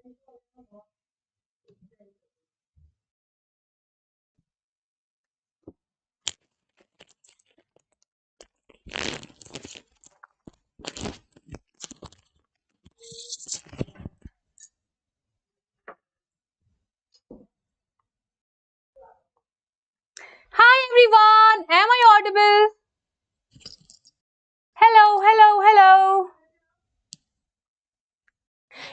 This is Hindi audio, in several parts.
Hi everyone, am I audible? Hello, hello, hello.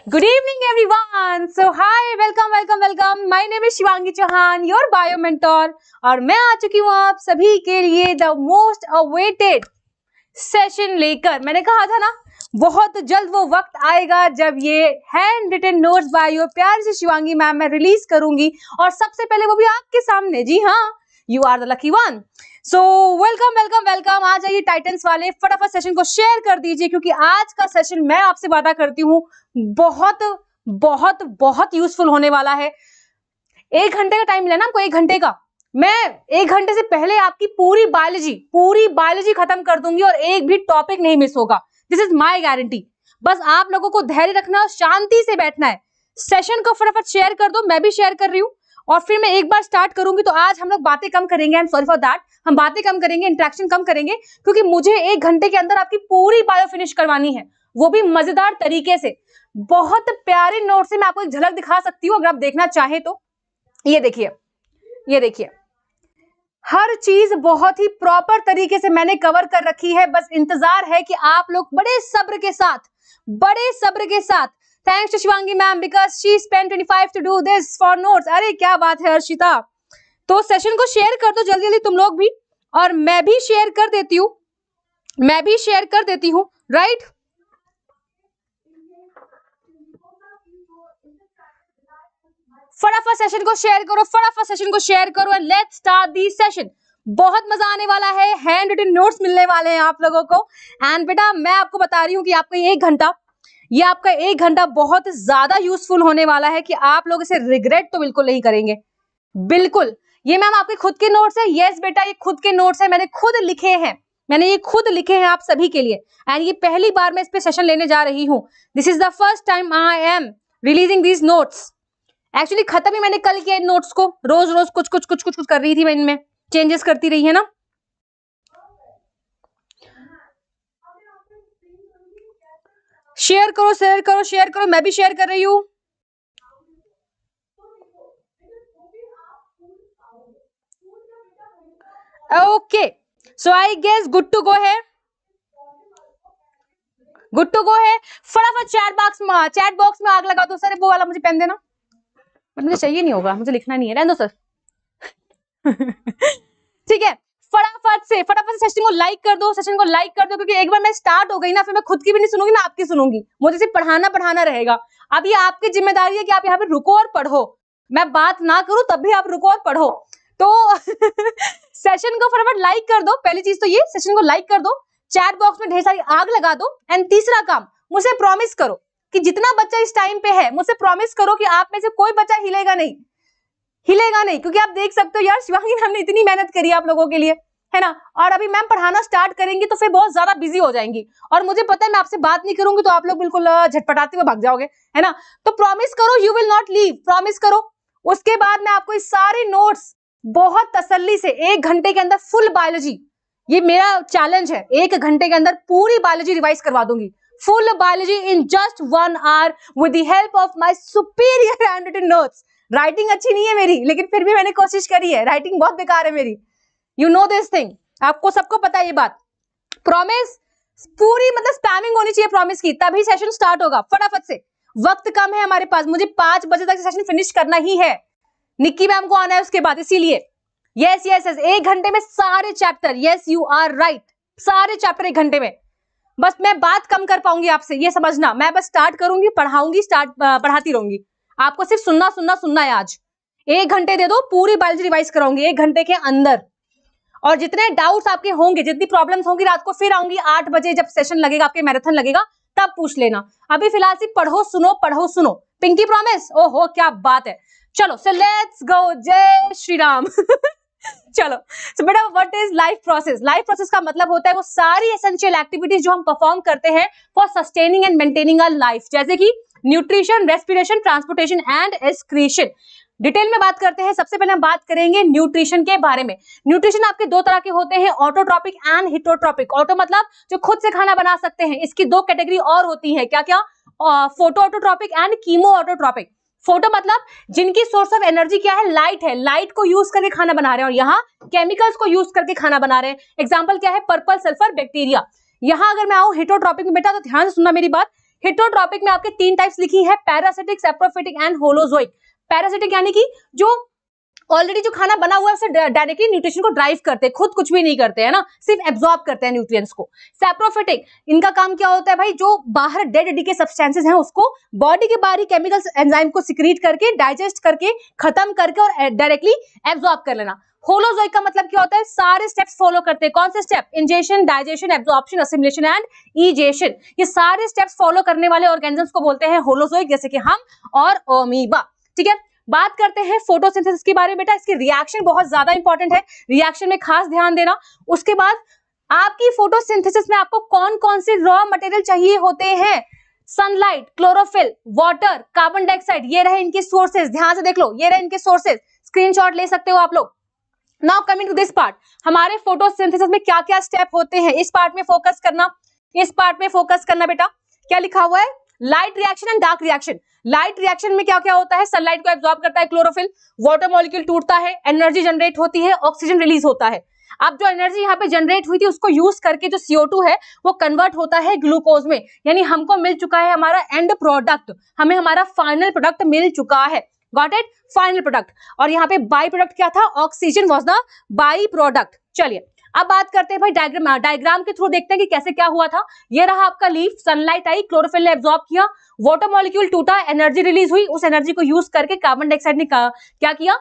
Good evening everyone. So hi, welcome. My name is Shivangi Chauhan, your bio mentor और मैं आ चुकी हूँ आप सभी के लिए द मोस्ट अवेटेड सेशन लेकर। मैंने कहा था ना बहुत जल्द वो वक्त आएगा जब ये हैंड रिटन नोट्स बायो प्यार से शिवांगी मैम मैं रिलीज करूंगी और सबसे पहले वो भी आपके सामने। जी हाँ, you are the lucky one. So welcome. आ जाइए टाइटन्स वाले, फटाफट सेशन को शेयर कर दीजिए क्योंकि आज का सेशन मैं आपसे वादा करती हूँ बहुत बहुत बहुत यूजफुल होने वाला है। 1 घंटे का टाइम लेना आपको, 1 घंटे का। मैं 1 घंटे से पहले आपकी पूरी बायोलॉजी खत्म कर दूंगी और एक भी टॉपिक नहीं मिस होगा। This is my guarantee. बस आप लोगों को धैर्य रखना और शांति से बैठना है। सेशन को फटाफट शेयर कर दो, मैं भी शेयर कर रही हूँ और फिर मैं एक बार स्टार्ट करूंगी। तो आज हम लोग बातें कम करेंगे, I am sorry for that. हम बातें कम करेंगे, इंटरेक्शन कम करेंगे क्योंकि मुझे 1 घंटे के अंदर आपकी पूरी बायो फिनिश करवानी है, वो भी मजेदार तरीके से। बहुत प्यारे नोट से मैं आपको एक झलक दिखा सकती हूँ अगर आप देखना चाहे तो। ये देखिए हर चीज बहुत ही प्रॉपर तरीके से मैंने कवर कर रखी है। बस इंतजार है कि आप लोग बड़े सब्र के साथ thanks to Shivangi ma'am because she spend 25 to do this for notes. अरे क्या बात है हर्षिता। तो सेशन को शेयर कर दो जल्दी तुम लोग भी, और मैं भी शेयर कर देती हूँ राइट। फटाफट सेशन को शेयर करो and let's start the session. बहुत मजा आने वाला है, हैंड रिटन नोट्स मिलने वाले हैं आप लोगों को। एंड बेटा मैं आपको बता रही हूँ कि आपका आपका 1 घंटा बहुत ज्यादा यूजफुल होने वाला है कि आप लोग इसे रिग्रेट तो बिल्कुल नहीं करेंगे। बिल्कुल। ये मैम आपके खुद के नोट्स है? यस बेटा, ये खुद के नोट्स है, मैंने ये खुद लिखे हैं आप सभी के लिए। एंड ये पहली बार मैं इस पे सेशन लेने जा रही हूँ। This is the first time I am releasing these notes. Actually खत्म ही मैंने कल किया इन नोट्स को। रोज कुछ कर रही थी मैं, इनमें चेंजेस करती रही है ना। शेयर करो, मैं भी शेयर कर रही हूँ। Okay, so I guess good to go है। फटाफट चैट बॉक्स में आग लगा दो सर। वो वाला मुझे पेन देना, मुझे चाहिए नहीं होगा, मुझे लिखना नहीं है, रहने दो सर। ठीक है, फटाफट से सेशन को लाइक कर दो क्योंकि एक बार मैं स्टार्ट हो गई ना फिर मैं खुद की भी नहीं सुनूंगी ना आपकी सुनूंगी। मुझे सिर्फ पढ़ाना रहेगा। अब ये आपकी जिम्मेदारी है कि आप यहाँ पे रुको और पढ़ो। मैं बात ना करूं तब भी आप रुको और पढ़ो। तो सेशन को फटाफट लाइक कर दो। पहली चीज तो ये, सेशन को लाइक कर दो, चैट बॉक्स में ढेर सारी आग लगा दो। एंड तीसरा काम, मुझे प्रॉमिस करो कि जितना बच्चा इस टाइम पे है, मुझसे प्रॉमिस करो कि आप में से कोई बच्चा हिलेगा नहीं क्योंकि आप देख सकते हो यार शिवांगी मैम ने इतनी मेहनत करी आप लोगों के लिए, है ना। और अभी मैम पढ़ाना स्टार्ट करेंगी तो फिर बहुत ज्यादा बिजी हो जाएंगी और मुझे पता है मैं आपसे बात नहीं करूंगी तो आप लोग बिल्कुल झटपटाते हुए भाग जाओगे, है ना। तो प्रॉमिस करो you will not leave, promise करो। उसके बाद मैं आपको इस सारे नोट्स बहुत तसल्ली से 1 घंटे के अंदर फुल बायोलॉजी, ये मेरा चैलेंज है, 1 घंटे के अंदर पूरी बायोलॉजी रिवाइज करवा दूंगी। Full biology in just 1 hour with the help of my superior hand written notes. Writing अच्छी नहीं है मेरी, लेकिन फिर भी मैंने कोशिश करी है। राइटिंग बहुत बेकार है मेरी, यू नो दिस थिंग, आपको सबको पता है ये बात। प्रॉमिस पूरी मतलब स्पैमिंग होनी चाहिए प्रॉमिस की, तभी सेशन स्टार्ट होगा। फटाफट से, वक्त कम है हमारे पास, मुझे 5 बजे तक सेशन फिनिश करना ही है। निक्की मैम को आना है उसके बाद, इसीलिए यस 1 घंटे में सारे chapter, yes you are right, सारे चैप्टर 1 घंटे में। बस मैं बात कम कर पाऊंगी आपसे, ये समझना। मैं बस स्टार्ट करूंगी, पढ़ाती रहूंगी। आपको सिर्फ सुनना है आज। 1 घंटे दे दो, पूरी बायोलॉजी रिवाइज कराऊंगी 1 घंटे के अंदर। और जितने डाउट्स आपके होंगे, जितनी प्रॉब्लम्स होंगी, रात को फिर आऊंगी 8 बजे जब सेशन लगेगा, आपके मैराथन लगेगा, तब पूछ लेना। अभी फिलहाल सिर्फ पढ़ो सुनो। पिंकी प्रॉमिस, ओहो क्या बात है। चलो सो लेट्स गो, जय श्री राम। चलो so बेटा, व्हाट इज लाइफ प्रोसेस का मतलब होता है वो सारी एसेंशियल एक्टिविटीज जो हम परफॉर्म करते हैं for sustaining and maintaining a life. जैसे कि nutrition, respiration, transportation and excretion. Detail में बात करते हैं। सबसे पहले हम बात करेंगे न्यूट्रिशन के बारे में। न्यूट्रिशन आपके दो तरह के होते हैं, ऑटोट्रॉपिक एंड हिटोट्रॉपिक। ऑटो मतलब जो खुद से खाना बना सकते हैं, इसकी दो कैटेगरी और होती है, क्या क्या, photo autotrophic and chemo autotrophic. Photo मतलब जिनकी सोर्स ऑफ एनर्जी क्या है, लाइट है, लाइट को यूज करके खाना बना रहे हैं, और यहाँ केमिकल्स को यूज करके खाना बना रहे हैं। एग्जाम्पल क्या है, पर्पल सल्फर बैक्टीरिया। यहाँ अगर मैं आऊं हिटोट्रॉपिक में बेटा, तो ध्यान से सुनना मेरी बात। हिटोट्रॉपिक में आपके तीन टाइप्स लिखी है, parasitic, saprophytic and holozoic. Parasitic यानी कि जो ऑलरेडी जो खाना बना हुआ है उसे डायरेक्टली न्यूट्रिशन को ड्राइव करते हैं, खुद कुछ भी नहीं करते हैं ना, सिर्फ एब्जॉर्ब करते हैं न्यूट्रिएंट्स को। सैप्रोफिटिक, इनका काम क्या होता है भाई, जो बाहर डेड डी के सब्सटेंसेस हैं उसको बॉडी के बाहरी केमिकल्स एंजाइम को सिक्रीट करके, डाइजेस्ट करके, खत्म करके और डायरेक्टली एब्जॉर्ब कर लेना। होलोजोइक का मतलब क्या होता है, सारे स्टेप्स फॉलो करते हैं। कौन से step, ingestion, digestion, absorption, assimilation and ईजेशन। ये सारे स्टेप्स फॉलो करने वाले ऑर्गेनिजम्स को बोलते हैं होलोजोइक, जैसे कि हम और अमीबा। ठीक है, बात करते हैं फोटोसिंथेसिस के बारे में बेटा। इसकी रिएक्शन बहुत ज्यादा इंपॉर्टेंट है, रिएक्शन में खास ध्यान देना। उसके बाद आपकी फोटोसिंथेसिस में आपको कौन कौन से रॉ मटेरियल चाहिए होते हैं, sunlight, chlorophyll, water, carbon dioxide, ये रहे इनके सोर्सेज। ध्यान से देख लो, ये रहे इनके सोर्सेज, स्क्रीनशॉट ले सकते हो आप लोग। Now coming to this part, हमारे फोटोसिंथेसिस में क्या क्या स्टेप होते हैं, इस पार्ट में फोकस करना, इस पार्ट में फोकस करना बेटा। क्या लिखा हुआ है, light reaction and dark reaction. Light reaction में क्या क्या होता है, सनलाइट को एब्जॉर्ब करता है क्लोरोफिल, वाटर मॉलिक्यूल टूटता है, एनर्जी जनरेट होती है, ऑक्सीजन रिलीज होता है। अब जो एनर्जी यहाँ पे जनरेट हुई थी उसको यूज करके जो CO2 है वो कन्वर्ट होता है ग्लूकोज में, यानी हमको मिल चुका है हमारा एंड प्रोडक्ट, हमें हमारा फाइनल प्रोडक्ट मिल चुका है। Got it, final product. और यहाँ पे बाई प्रोडक्ट क्या था, oxygen was the by product. चलिए अब बात करते हैं भाई डायग्राम के थ्रू देखते हैं कि कैसे क्या हुआ था। ये रहा आपका लीफ, सनलाइट आई, क्लोरोफिल ने एब्जॉर्ब किया, वाटर मॉलिक्यूल टूटा, एनर्जी रिलीज हुई, उस एनर्जी को यूज करके कार्बन डाइऑक्साइड ने क्या किया,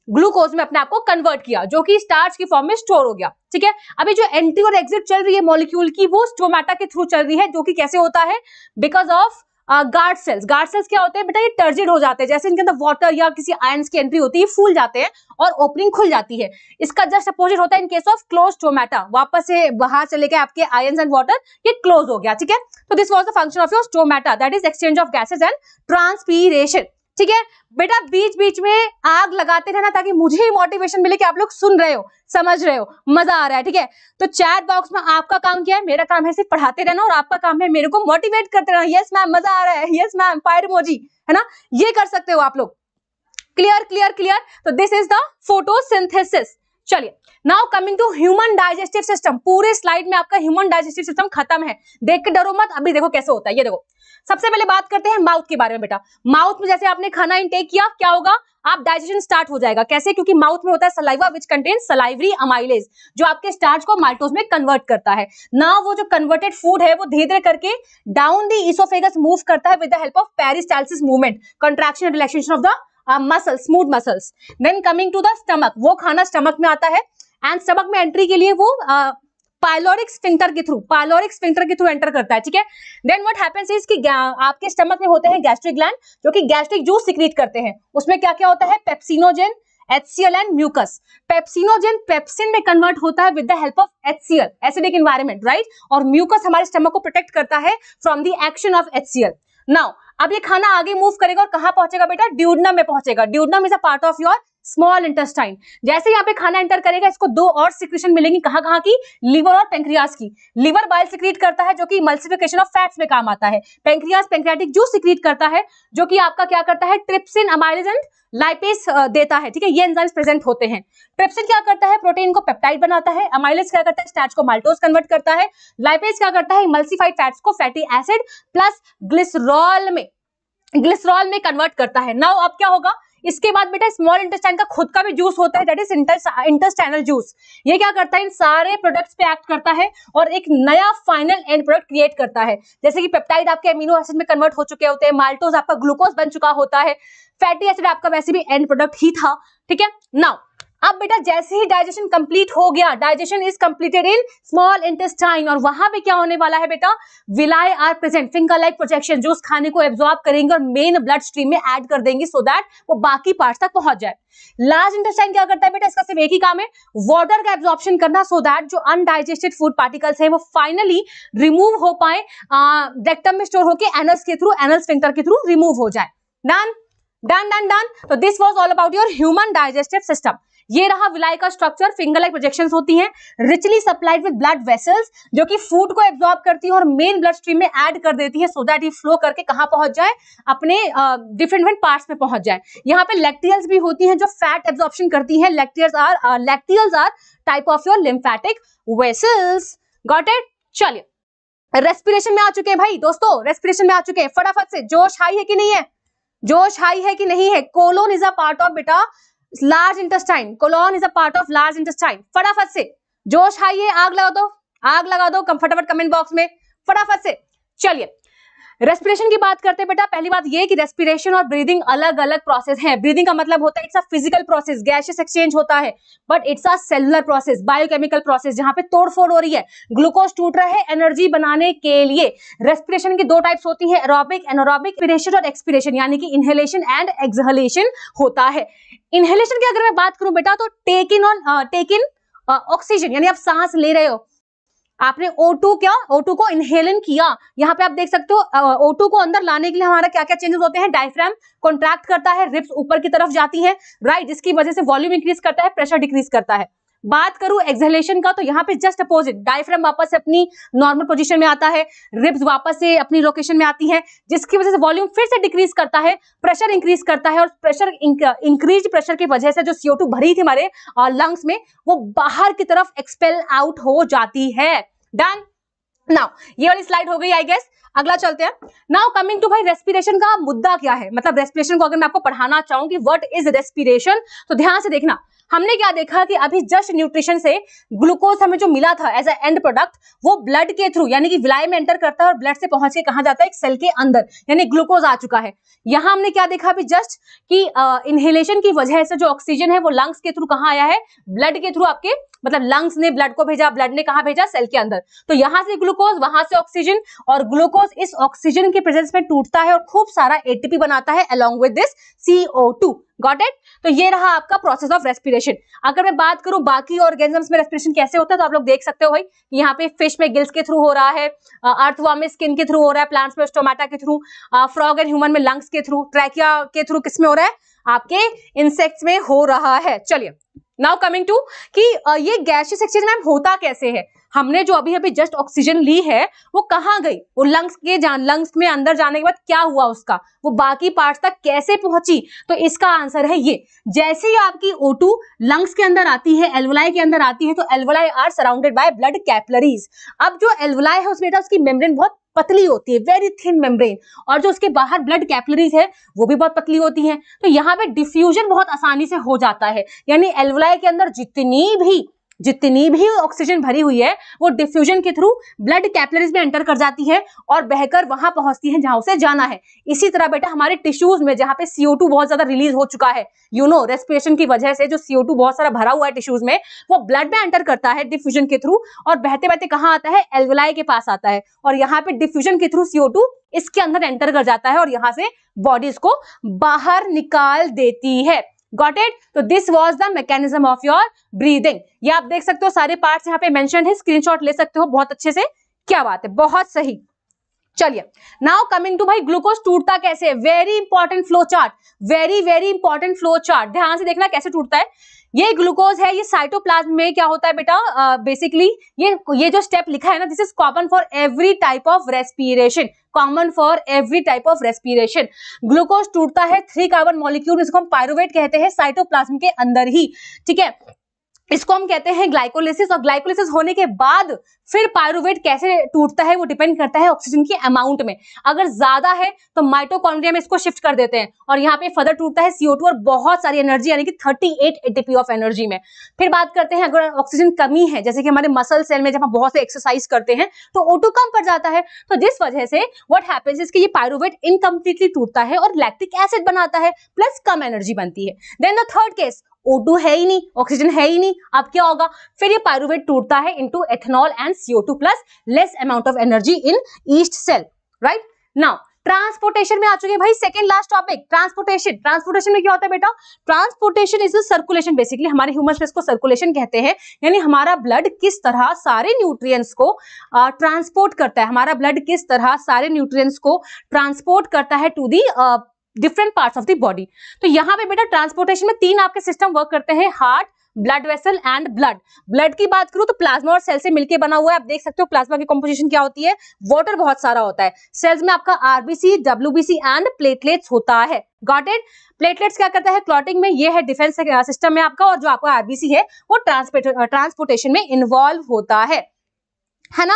ग्लूकोज में अपने आप को कन्वर्ट किया, जो कि स्टार्च की फॉर्म में स्टोर हो गया। ठीक है, अभी जो एंट्री और एग्जिट चल रही है मॉलिक्यूल की, वो स्टोमेटा के थ्रू चल रही है, जो कि कैसे होता है, because of guard cells. Guard cells क्या होते हैं बेटा, ये टर्जिड हो जाते हैं, जैसे इनके अंदर वाटर या किसी आयंस की एंट्री होती है, फूल जाते हैं और ओपनिंग खुल जाती है। इसका जस्ट अपोजिट होता है इन केस ऑफ क्लोज स्टोमेटा, वापस से बाहर चले गए आपके आयंस एंड वाटर, ये क्लोज हो गया। ठीक है, तो this was the function of your stomata, that is exchange of gases and transpiration. ठीक है बेटा, बीच बीच में आग लगाते रहना ताकि मुझे ही मोटिवेशन मिले कि आप लोग सुन रहे हो, समझ रहे हो, मजा आ रहा है। ठीक है, तो चैट बॉक्स में आपका काम क्या है, मेरा काम है सिर्फ पढ़ाते रहना, और आपका काम है मेरे को मोटिवेट करते रहना। यस मैम, मजा आ रहा है, यस मैम, फायर इमोजी, है ना, ये कर सकते हो आप लोग। Clear clear clear. तो दिस इज द फोटोसिंथेसिस। चलिए, now coming to human digestive system. पूरे स्लाइड में आपका ह्यूमन डाइजेस्टिव सिस्टम खत्म है, देख के डरो मत, अभी देखो कैसे होता है। ये देखो, सबसे पहले बात करते हैं माउथ के बारे में बेटा। माउथ में जैसे आपने खाना इनटेक किया, क्या होगा, आप डाइजेशन स्टार्ट हो जाएगा। कैसे, क्योंकि माउथ में होता है saliva which contains salivary amylase, जो आपके स्टार्च को माल्टोज में कन्वर्ट करता है ना। वो जो कन्वर्टेड फूड है वो धीरे धीरे करके डाउन द इसोफेगस मूव करता है with the help of peristalsis movement, contraction and relaxation of the muscle, smooth muscles. Then coming to the stomach, वो खाना स्टमक में आता है, एंड स्टमक में एंट्री के लिए वो पाइलोरिक स्फिंक्टर के थ्रू एंटर करता है। ठीक है, देन व्हाट हैपेंस इज कि आपके स्टमक में होते हैं गैस्ट्रिक ग्लैंड, जो कि गैस्ट्रिक जूस सिक्रीट करते हैं। उसमें क्या क्या होता है, pepsinogen, HCl and mucus. Pepsinogen pepsin में कन्वर्ट होता है with the help of HCl, acidic environment, right, और म्यूकस हमारे स्टमक को प्रोटेक्ट करता है from the action of HCl। Now अब ये खाना आगे मूव करेगा और कहां पहुंचेगा बेटा, ड्यूडनम में पहुंचेगा। Duodenum is a part of your small intestine. जैसे यहाँ पे खाना एंटर करेगा, इसको दो और सिक्रेशन मिलेंगी, कहाँ की, लिवर और पेंक्रियास की। लिवर बाइल सिक्रीट करता है, जो कि इमल्सिफिकेशन ऑफ फैट्स में काम आता है। पेंक्रियास पेंक्रियाटिक जूस सिक्रीट करता है, जो कि आपका क्या करता है, ट्रिप्सिन, अमाइलेज एंड लाइपेज देता है। ठीक है, ये एंजाइम्स प्रेजेंट होते हैं। ट्रिप्सिन क्या करता है, प्रोटीन को पेप्टाइड बनाता है। अमाइलेज क्या करता है, स्टार्च को माल्टोज कन्वर्ट करता है। लाइपेज क्या करता है, इमल्सिफाइड फैट्स को फैटी एसिड प्लस ग्लिसरॉल में कन्वर्ट करता है। नाउ अब क्या होगा, इसके बाद बेटा स्मॉल इंटेस्टाइन का खुद का भी जूस होता है, दैट इज इंटेस्टाइनल जूस। ये क्या करता है, इन सारे प्रोडक्ट्स पे एक्ट करता है और एक नया फाइनल एंड प्रोडक्ट क्रिएट करता है। जैसे कि पेप्टाइड आपके अमीनो एसिड में कन्वर्ट हो चुके होते हैं, माल्टोज आपका ग्लूकोज बन चुका होता है, फैटी एसिड आपका वैसे भी एंड प्रोडक्ट ही था। ठीक है, नाउ अब बेटा जैसे ही डाइजेशन कंप्लीट हो गया, digestion is completed in small intestine, और वहां पे क्या होने वाला है बेटा, villi are present, finger like projection, जो उस खाने को एब्जॉर्ब करेंगे और मेन ब्लड स्ट्रीम में ऐड कर देंगे सो दैट वो बाकी पार्ट्स तक पहुंच जाए। लार्ज इंटेस्टाइन क्या करता है बेटा, इसका सिर्फ एक ही काम है, वाटर का एब्जॉर्प्शन करना सो दैट जो अनडाइजेस्टेड फूड पार्टिकल्स है वो फाइनली रिमूव हो पाए, रेक्टम में स्टोर होकर एनल्स के थ्रू, एनल स्फिंक्टर के थ्रू रिमूव हो जाए। Done done done done. तो this was all about your human digestive system. ये रहा विलाई का स्ट्रक्चर, फिंगर लाइक प्रोजेक्शंस होती हैं, richly supplied with blood vessels, जो कि फूड को एब्जॉर्ब करती है और मेन ब्लड स्ट्रीम में ऐड कर देती है सो दैट ये फ्लो करके कहां पहुंच जाए, अपने डिफरेंट डिफरेंट पार्ट्स में पहुंच जाए। यहाँ पे लैक्टियल्स भी होती हैं जो फैट एब्जॉर्प्शन करती है। Lacteals are type of your lymphatic vessels. Got it? चलिए रेस्पिरेशन में आ चुके हैं भाई दोस्तों, रेस्पिरेशन में आ चुके हैं। फटाफट से जोश हाई है कि नहीं है, जोश हाई है कि नहीं है? Colon is a part of बेटा large intestine, colon is a part of large intestine. फटाफट से जोश हाई है, आग लगा दो, आग लगा दो फटाफट कमेंट बॉक्स में, फटाफट से। चलिए रेस्पिरेशन की बात करते हैं बेटा। पहली बात ये कि रेस्पिरेशन और ब्रीदिंग अलग अलग प्रोसेस है। ब्रीदिंग का मतलब होता है it's a physical process, gases exchange होता है, but it's a cellular process, biochemical process, जहां पे तोड़फोड़ हो रही है, ग्लूकोज टूट रहा है एनर्जी बनाने के लिए। रेस्पिरेशन की दो टाइप्स होती है, एरोबिक, एनारोबिक, इंस्पिरेशन और एक्सपिरेशन, यानी कि इनहेलेशन एंड एक्सहेलेशन होता है। इनहेलेशन की अगर मैं बात करूं बेटा तो टेक इन ऑक्सीजन, यानी आप सांस ले रहे हो, आपने O2 को इनहेलन किया। यहाँ पे आप देख सकते हो O2 को अंदर लाने के लिए हमारा क्या क्या चेंजेस होते हैं, डायफ्राम कॉन्ट्रैक्ट करता है, रिब्स ऊपर की तरफ जाती हैं, राइट, जिसकी वजह से वॉल्यूम इंक्रीज करता है, प्रेशर डिक्रीज करता है। बात करूं एक्सहेलेशन का तो यहाँ पे जस्ट अपोजिट, डायफ्राम वापस से अपनी नॉर्मल पोजीशन में आता है, रिब्स वापस से अपनी लोकेशन में आती है, जिसकी वजह से वॉल्यूम फिर से डिक्रीज करता है, प्रेशर इंक्रीज करता है, और प्रेशर इंक्रीज प्रेशर की वजह से जो CO2 भरी थी हमारे लंग्स में वो बाहर की तरफ एक्सपेल आउट हो जाती है। डन। नाउ ये वाली स्लाइड हो गई आई गेस, अगला चलते हैं। नाउ कमिंग टू भाई रेस्पिरेशन का मुद्दा क्या है, मतलब रेस्पिरेशन को अगर मैं आपको पढ़ाना चाहूं कि व्हाट इज रेस्पिरेशन, तो ध्यान से देखना। हमने क्या देखा कि अभी जस्ट न्यूट्रिशन से ग्लूकोज हमें जो मिला था एज अ एंड प्रोडक्ट, वो ब्लड के थ्रू यानी कि विलाई में एंटर करता है और ब्लड से पहुंच के कहां जाता है, एक सेल के अंदर, यानी ग्लूकोज आ चुका है। यहां हमने क्या देखा अभी जस्ट कि इनहेलेशन की वजह से जो ऑक्सीजन है वो लंग्स के थ्रू कहां आया है, ब्लड के थ्रू, आपके मतलब लंग्स ने ब्लड को भेजा, ब्लड ने कहां भेजा, सेल के अंदर। तो यहां से ग्लूकोज, वहां से ऑक्सीजन, और ग्लूकोज इस ऑक्सीजन के प्रेजेंस में टूटता है और खूब सारा एटीपी बनाता है along with this CO2। Got it? तो ये रहा आपका प्रोसेस ऑफ रेस्पिरेशन। अगर मैं बात करूं बाकी ऑर्गेनिजम्स में रेस्पिरेशन कैसे होता है, तो आप लोग देख सकते हो भाई, यहाँ पे फिश में गिल्स के थ्रू हो रहा है, अर्थवर्म में स्किन के थ्रू हो रहा है, प्लांट्स में स्टोमेटा के थ्रू, फ्रॉग एंड ह्यूमन में लंग्स के थ्रू, ट्रैकिया के थ्रू किस में हो रहा है, आपके इंसेक्ट्स में हो रहा है। चलिए नाउ कमिंग टू कि ये गैसियस एक्सचेंज मैम होता कैसे है। हमने जो अभी अभी जस्ट ऑक्सीजन ली है वो कहां गई, वो लंग्स में अंदर जाने के बाद क्या हुआ उसका, वो बाकी पार्ट्स तक कैसे पहुंची, तो इसका आंसर है ये। जैसे ही आपकी O2 लंग्स के अंदर आती है, एल्वुलाई के अंदर आती है, तो alveoli are surrounded by blood capillaries. अब जो एल्वुलाई है उसमें उसकी मेम्ब्रेन बहुत पतली होती है, वेरी थिन मेम्ब्रेन, और जो उसके बाहर ब्लड कैपिलरीज है वो भी बहुत पतली होती हैं। तो यहाँ पे डिफ्यूजन बहुत आसानी से हो जाता है, यानी एल्वुलाई के अंदर जितनी भी ऑक्सीजन भरी हुई है वो डिफ्यूजन के थ्रू ब्लड कैपिलरीज में एंटर कर जाती है और बहकर वहां पहुंचती है जहां उसे जाना है। इसी तरह बेटा हमारे टिश्यूज में जहां पे CO2 बहुत ज्यादा रिलीज हो चुका है, रेस्पिरेशन की वजह से जो CO2 बहुत सारा भरा हुआ है टिश्यूज में, वो ब्लड में एंटर करता है डिफ्यूजन के थ्रू, और बहते बहते कहां आता है, एल्वुलाई के पास आता है, और यहाँ पे डिफ्यूजन के थ्रू CO2 इसके अंदर एंटर कर जाता है और यहाँ से बॉडी इसको बाहर निकाल देती है। Got it? तो this was the mechanism of your breathing. ये आप देख सकते हो, सारे पार्ट्स यहाँ पे मेंशन्ड है, स्क्रीनशॉट ले सकते हो बहुत अच्छे से। क्या बात है, बहुत सही। चलिए नाउ कमिंग टू भाई ग्लूकोज टूटता कैसे है, very important flow chart, very important flow chart, ध्यान से देखना कैसे टूटता है। ये ग्लूकोज है, ये साइटोप्लाज्म में क्या होता है बेटा, बेसिकली ये जो स्टेप लिखा है ना, this is common for every type of respiration, common for every type of respiration. Glucose टूटता है 3 कार्बन मॉलिक्यूल, जिसको हम पायरुवेट कहते हैं, साइटोप्लाज्म के अंदर ही, ठीक है। इसको हम कहते हैं ग्लाइकोलिसिस, और ग्लाइकोलिसिस होने के बाद फिर पायरुवेट कैसे टूटता है वो डिपेंड करता है ऑक्सीजन की अमाउंट में। अगर ज्यादा है तो माइटोकॉन्ड्रिया में इसको शिफ्ट कर देते हैं और यहाँ पे फर्दर टूटता है CO2 और बहुत सारी एनर्जी, यानी कि 38 ATP ऑफ एनर्जी में। फिर बात करते हैं अगर ऑक्सीजन कमी है, जैसे कि हमारे मसल सेल में जब हम बहुत से एक्सरसाइज करते हैं तो O2 कम पड़ जाता है, तो जिस वजह से व्हाट हैपेंस इज कि ये पायरुवेट इनकम्प्लीटली टूटता है और लैक्टिक एसिड बनाता है, प्लस कम एनर्जी बनती है। Then the third case, O2 है ही नहीं, ऑक्सीजन है ही नहीं, अब क्या होगा, फिर ये पायरूवेट टूटता है into ethanol and CO2 plus less amount of energy in yeast cell, right. Now transportation में आ चुके हैं भाई, second last topic transportation. Transportation में क्या होता है बेटा, ट्रांसपोर्टेशन इज सर्कुलेशन, बेसिकली हमारे ह्यूमन स्पेस को सर्कुलेशन कहते हैं, यानी हमारा ब्लड किस तरह सारे न्यूट्रिएंट्स को ट्रांसपोर्ट करता है, हमारा ब्लड किस तरह सारे न्यूट्रिएंट्स को ट्रांसपोर्ट करता है to the different parts of the body. तो यहाँ पे बेटा ट्रांसपोर्टेशन में 3 आपके सिस्टम वर्क करते हैं, heart, blood vessel and blood. Blood की बात करूं तो प्लाज्मा और सेल से मिलकर बना हुआ है, आप देख सकते हो प्लाज्मा की कंपोजिशन क्या होती है, वाटर बहुत सारा होता है, सेल्स में आपका आरबीसी, डब्ल्यूबीसी एंड प्लेटलेट्स होता है, गॉट इट। प्लेटलेट्स क्या करता है, क्लॉटिंग में, ये है डिफेंस सिस्टम में आपका, और जो आपका आरबीसी है वो ट्रांसपोर्टेशन में इन्वॉल्व होता है ना,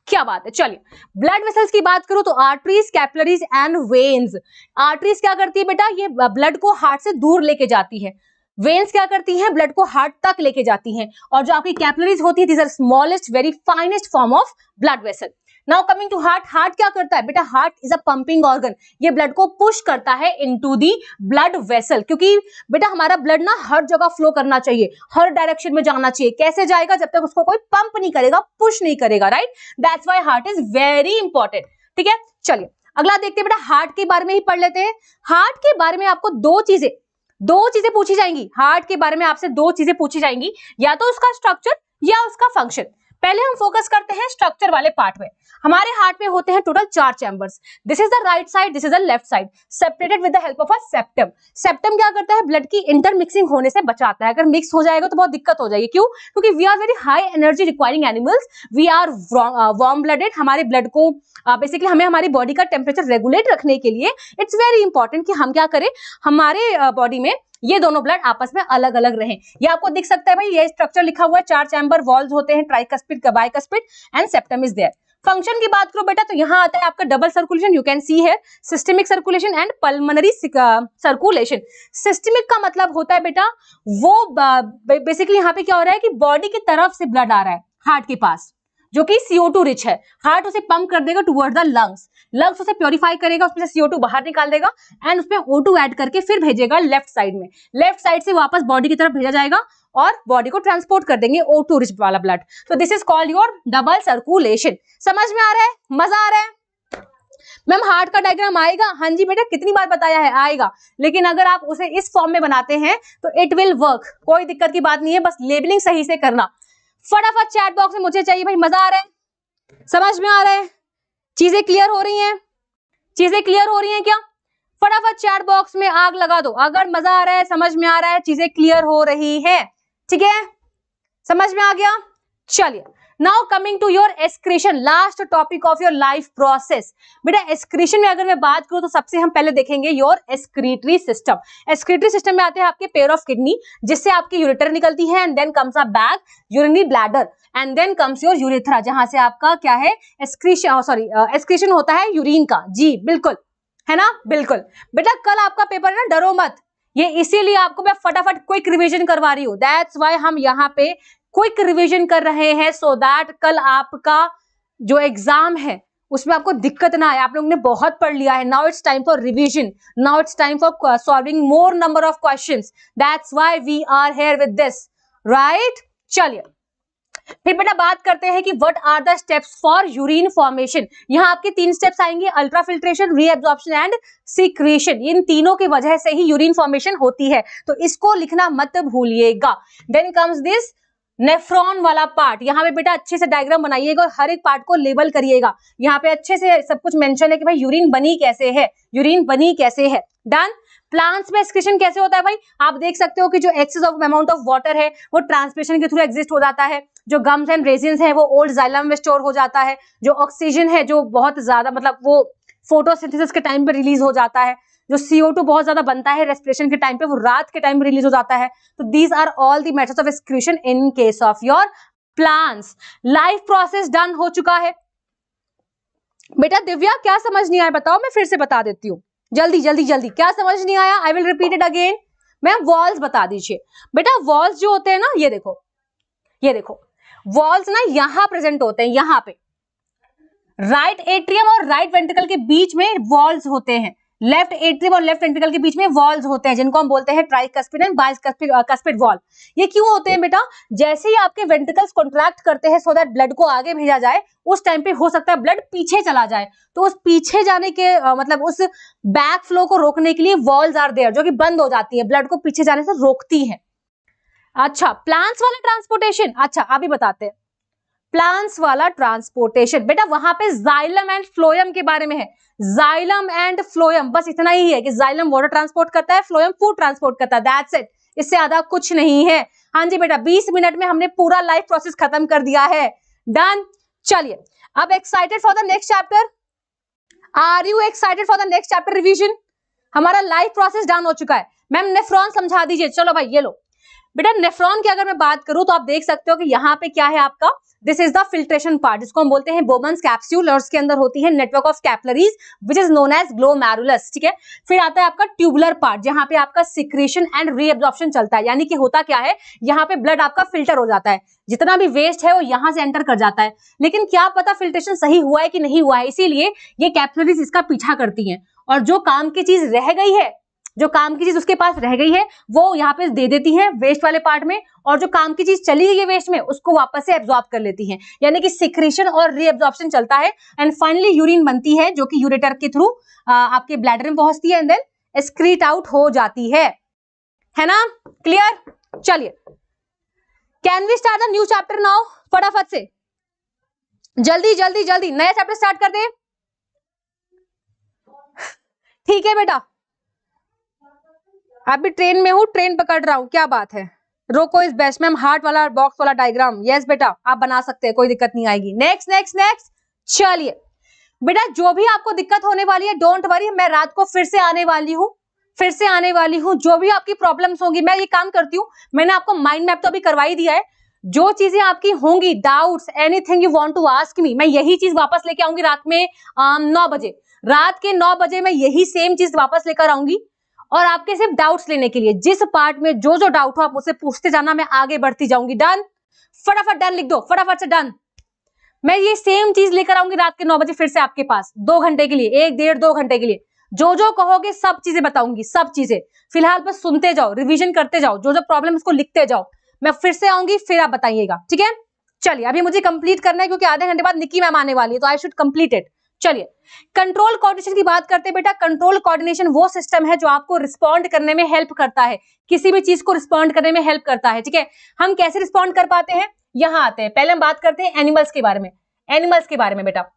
क्या बात है। चलिए ब्लड वेसल्स की बात करूं तो arteries, capillaries and veins. Arteries क्या करती है बेटा, ये ब्लड को हार्ट से दूर लेके जाती है, वेन्स क्या करती हैं, ब्लड को हार्ट तक लेके जाती हैं, और जो आपकी कैपिलरीज होती है, these are smallest very finest form of blood vessel. Now coming to heart, heart क्या करता है बेटा, heart is a pumping organ, ये ब्लड को पुश करता है इनटू दी ब्लड वेसल, क्योंकि बेटा हमारा ब्लड ना हर जगह फ्लो करना चाहिए, हर डायरेक्शन में जाना चाहिए, कैसे जाएगा, जब तक उसको कोई पंप नहीं करेगा, पुश नहीं करेगा, right, that's why heart is very important, ठीक है। चलिए अगला देखते हैं बेटा, हार्ट के बारे में ही पढ़ लेते हैं। हार्ट के बारे में आपको दो चीजें पूछी जाएंगी, हार्ट के बारे में आपसे 2 चीजें पूछी जाएंगी, या तो उसका स्ट्रक्चर या उसका फंक्शन। पहले हम फोकस करते हैं स्ट्रक्चर वाले पार्ट में। हमारे हार्ट में होते हैं total 4 chambers, this is the right side, this is the left side, separated with the help of a septum. Septum क्या करता है, ब्लड की इंटरमिक्सिंग होने से बचाता है, अगर मिक्स हो जाएगा तो बहुत दिक्कत हो जाएगी, क्यों, क्योंकि we are very high energy requiring animals, we are warm blooded, हमारे ब्लड को बेसिकली हमें हमारी बॉडी का टेम्परेचर रेगुलेट रखने के लिए इट्स वेरी इंपॉर्टेंट कि हम क्या करें, हमारे बॉडी में ये दोनों ब्लड आपस में अलग अलग रहें। ये आपको दिख सकता है भाई, ये स्ट्रक्चर लिखा हुआ है, 4 चैम्बर वॉल्स होते हैं, tricuspid, bicuspid and septum is there. Function की बात करो बेटा तो यहाँ आता है आपका double circulation, you can see है systemic circulation and pulmonary circulation. Systemic का मतलब होता है बेटा वो बेसिकली यहाँ पे क्या हो रहा है कि बॉडी की तरफ से ब्लड आ रहा है हार्ट के पास, जो कि CO2 रिच है, हार्ट उसे पंप कर देगा टुवर्ड द लंग्स, लंग्स उसे प्योरीफाई करेगा, उसमें से CO2 बाहर निकाल देगा एंड उसमें O2 ऐड करके फिर भेजेगा लेफ्ट साइड में, लेफ्ट साइड से वापस बॉडी की तरफ भेजा जाएगा और बॉडी को ट्रांसपोर्ट कर देंगे O2 रिच वाला ब्लड। तो this is called your double circulation. समझ में आ रहा है, मजा आ रहा है। मैम हार्ट का डायग्राम आएगा, हाँ जी बेटा कितनी बार बताया है, आएगा, लेकिन अगर आप उसे इस फॉर्म में बनाते हैं तो इट विल वर्क, कोई दिक्कत की बात नहीं है, बस लेबलिंग सही से करना। फटाफट चैट बॉक्स में मुझे चाहिए भाई, मजा आ रहा है, समझ में आ रहा है, चीजें क्लियर हो रही हैं, चीजें क्लियर हो रही हैं क्या, फटाफट चैट बॉक्स में आग लगा दो अगर मजा आ रहा है, समझ में आ रहा है, चीजें क्लियर हो रही है, ठीक है, समझ में आ गया। चलिए now coming to your excretion, last topic of your life process. बेटा एक्सक्रीशन में अगर मैं बात करूं तो सबसे हम पहले देखेंगे your excretory system. Excretory system में आते हैं आपके पेयर ऑफ किडनी, जिससे आपकी यूरेटर निकलती है and then comes a bag, urinary bladder and then comes your urethra, जहां से आपका क्या है एक्सक्रीशन होता है यूरिन का, जी बिल्कुल, है ना, बिल्कुल। बेटा कल आपका पेपर है ना, डरो मत, ये इसीलिए आपको मैं फटाफट क्विक रिवीजन करवा रही हूँ, दैट्स व्हाई हम यहाँ पे क्विक रिवीजन कर रहे हैं, सो दैट कल आपका जो एग्जाम है उसमें आपको दिक्कत ना आए। आप लोगों ने बहुत पढ़ लिया है, now it's time for revision, now it's time for solving more number of questions, that's why we are here with this, right. चलिए फिर बेटा बात करते हैं कि what are the steps for urine formation. यहाँ आपके 3 स्टेप्स आएंगे, अल्ट्राफिल्ट्रेशन, रीएब्जॉर्प्शन एंड सीक्रेशन, इन तीनों की वजह से ही यूरिन फॉर्मेशन होती है, तो इसको लिखना मत भूलिएगा। देन कम्स दिस नेफ्रॉन वाला पार्ट, यहाँ पे बेटा अच्छे से डायग्राम बनाइएगा और हर एक पार्ट को लेबल करिएगा, यहाँ पे अच्छे से सब कुछ मेंशन है कि भाई यूरिन बनी कैसे है, यूरिन बनी कैसे है। डन। प्लांट्स में एक्सक्रीशन कैसे होता है भाई, आप देख सकते हो कि जो excess of amount of water है वो ट्रांसपिरेशन के थ्रू एग्जिस्ट हो जाता है, जो गम्स एंड रेजिन्स है वो ओल्ड जाइलम में स्टोर हो जाता है, जो ऑक्सीजन है जो बहुत ज्यादा मतलब वो फोटोसिंथेसिस के टाइम पे रिलीज हो जाता है, जो CO2 बहुत ज्यादा बनता है रेस्पिरेशन के टाइम पे वो रात के टाइम रिलीज हो जाता है। तो these are all the methods of excretion in case of your plants. Life process done हो चुका है। बेटा दिव्या क्या समझ नहीं आया बताओ, मैं फिर से बता देती हूँ, जल्दी जल्दी जल्दी, क्या समझ नहीं आया, I will repeat it again. Ma'am walls बता दीजिए। बेटा वॉल्स जो होते हैं ना, ये देखो, ये देखो वॉल्स ना यहाँ प्रेजेंट होते हैं, यहाँ पे राइट एट्रियम और राइट वेंट्रिकल के बीच में वॉल्स होते हैं, लेफ्ट एट्रियम और लेफ्ट वेंट्रिकल के बीच में वॉल्स होते हैं जिनको हम बोलते हैं ट्राइकस्पिड एंड बाइकस्पिड वॉल। ये क्यों होते हैं बेटा? जैसे ही आपके वेंट्रिकल्स कॉन्ट्रैक्ट करते हैं सो दैट ब्लड को आगे भेजा जाए, उस टाइम पे हो सकता है ब्लड पीछे चला जाए, तो उस पीछे जाने के मतलब उस बैक फ्लो को रोकने के लिए वॉल्स आर देयर जो कि बंद हो जाती है, ब्लड को पीछे जाने से रोकती है। अच्छा, प्लांट्स वाला ट्रांसपोर्टेशन, अच्छा अभी बताते हैं प्लांट्स वाला ट्रांसपोर्टेशन। बेटा वहां पे जाइलम एंड फ्लोएम के बारे में है, जाइलम एंड फ्लोएम, बस इतना ही है कि जाइलम वाटर ट्रांसपोर्ट करता है, फ्लोएम फूड ट्रांसपोर्ट करता है, दैट्स इट, इससे ज्यादा कुछ नहीं है। हाँ जी बेटा, 20 मिनट में हमने पूरा लाइफ प्रोसेस खत्म कर दिया है, डन। चलिए अब excited for the next chapter? Are you excited for the next chapter revision? हमारा लाइफ प्रोसेस डन हो चुका है। मैम नेफ्रॉन समझा दीजिए। चलो भाई ये लो बेटा, नेफ्रॉन की अगर मैं बात करूं तो आप देख सकते हो कि यहाँ पे क्या है आपका, this is the filtration part जिसको हम बोलते हैं बोमन्स कैप्सूल, और उसके अंदर होती है network of capillaries which is known as glomerulus, ठीक है। फिर आता है आपका ट्यूबुलर पार्ट जहां पे आपका सिक्रेशन एंड रीएब्जॉर्प्शन चलता है, यानी कि होता क्या है, यहाँ पे ब्लड आपका फिल्टर हो जाता है, जितना भी वेस्ट है वो यहाँ से एंटर कर जाता है, लेकिन क्या पता फिल्ट्रेशन सही हुआ है कि नहीं हुआ है, इसीलिए ये कैपिलरीज इसका पीछा करती है, और जो काम की चीज रह गई है, जो काम की चीज उसके पास रह गई है वो यहाँ पे दे देती है वेस्ट वाले पार्ट में, और जो काम की चीज चली गई है वेस्ट में उसको वापस से एब्जॉर्ब कर लेती है, यानी कि सिक्रेशन और रीएब्जॉर्प्शन चलता है, एंड फाइनली यूरिन बनती है जो कि यूरेटर के थ्रू आपके ब्लैडर में पहुंचती है एंड देन एक्सक्रीट आउट हो जाती है ना? क्लियर? चलिए can we start the new chapter now? फटाफट से जल्दी जल्दी जल्दी नया चैप्टर स्टार्ट कर दे। ठीक है बेटा, अभी ट्रेन में हूँ, ट्रेन पकड़ रहा हूँ, क्या बात है, रोको इज बेस्ट। मैम हार्ट वाला बॉक्स वाला डायग्राम, यस बेटा आप बना सकते हैं, कोई दिक्कत नहीं आएगी। Next next next. चलिए बेटा जो भी आपको दिक्कत होने वाली है डोंट वरी, मैं रात को फिर से आने वाली हूँ, जो भी आपकी प्रॉब्लम्स होंगी, मैं ये काम करती हूँ, मैंने आपको माइंड मैप तो अभी करवा ही दिया है, जो चीजें आपकी होंगी doubts anything you want to ask me, मैं यही चीज वापस लेके आऊंगी रात में 9 बजे, रात के 9 बजे मैं यही सेम चीज वापस लेकर आऊंगी, और आपके सिर्फ डाउट्स लेने के लिए, जिस पार्ट में जो जो डाउट हो आप मुझसे पूछते जाना, मैं आगे बढ़ती जाऊंगी। डन? फटाफट डन लिख दो, फटाफट से डन। मैं ये सेम चीज लेकर आऊंगी रात के 9 बजे फिर से आपके पास 2 घंटे के लिए, 1-1.5-2 घंटे के लिए, जो जो कहोगे सब चीजें बताऊंगी, सब चीजें। फिलहाल बस सुनते जाओ, रिवीजन करते जाओ, जो जो प्रॉब्लम उसको लिखते जाओ, मैं फिर से आऊंगी फिर आप बताइएगा, ठीक है? चलिए अभी मुझे कंप्लीट करना है क्योंकि आधे घंटे बाद निक्की मैम आने वाली है, तो आई शुड कंप्लीट इट। चलिए कंट्रोल कोऑर्डिनेशन की बात करते हैं बेटा। कंट्रोल कोऑर्डिनेशन वो सिस्टम है जो आपको रिस्पॉन्ड करने में हेल्प करता है, किसी भी चीज को रिस्पॉन्ड करने में हेल्प करता है, ठीक है। हम कैसे रिस्पॉन्ड कर पाते हैं, यहाँ आते हैं। पहले हम बात करते हैं एनिमल्स के बारे में। एनिमल्स के बारे में बेटा,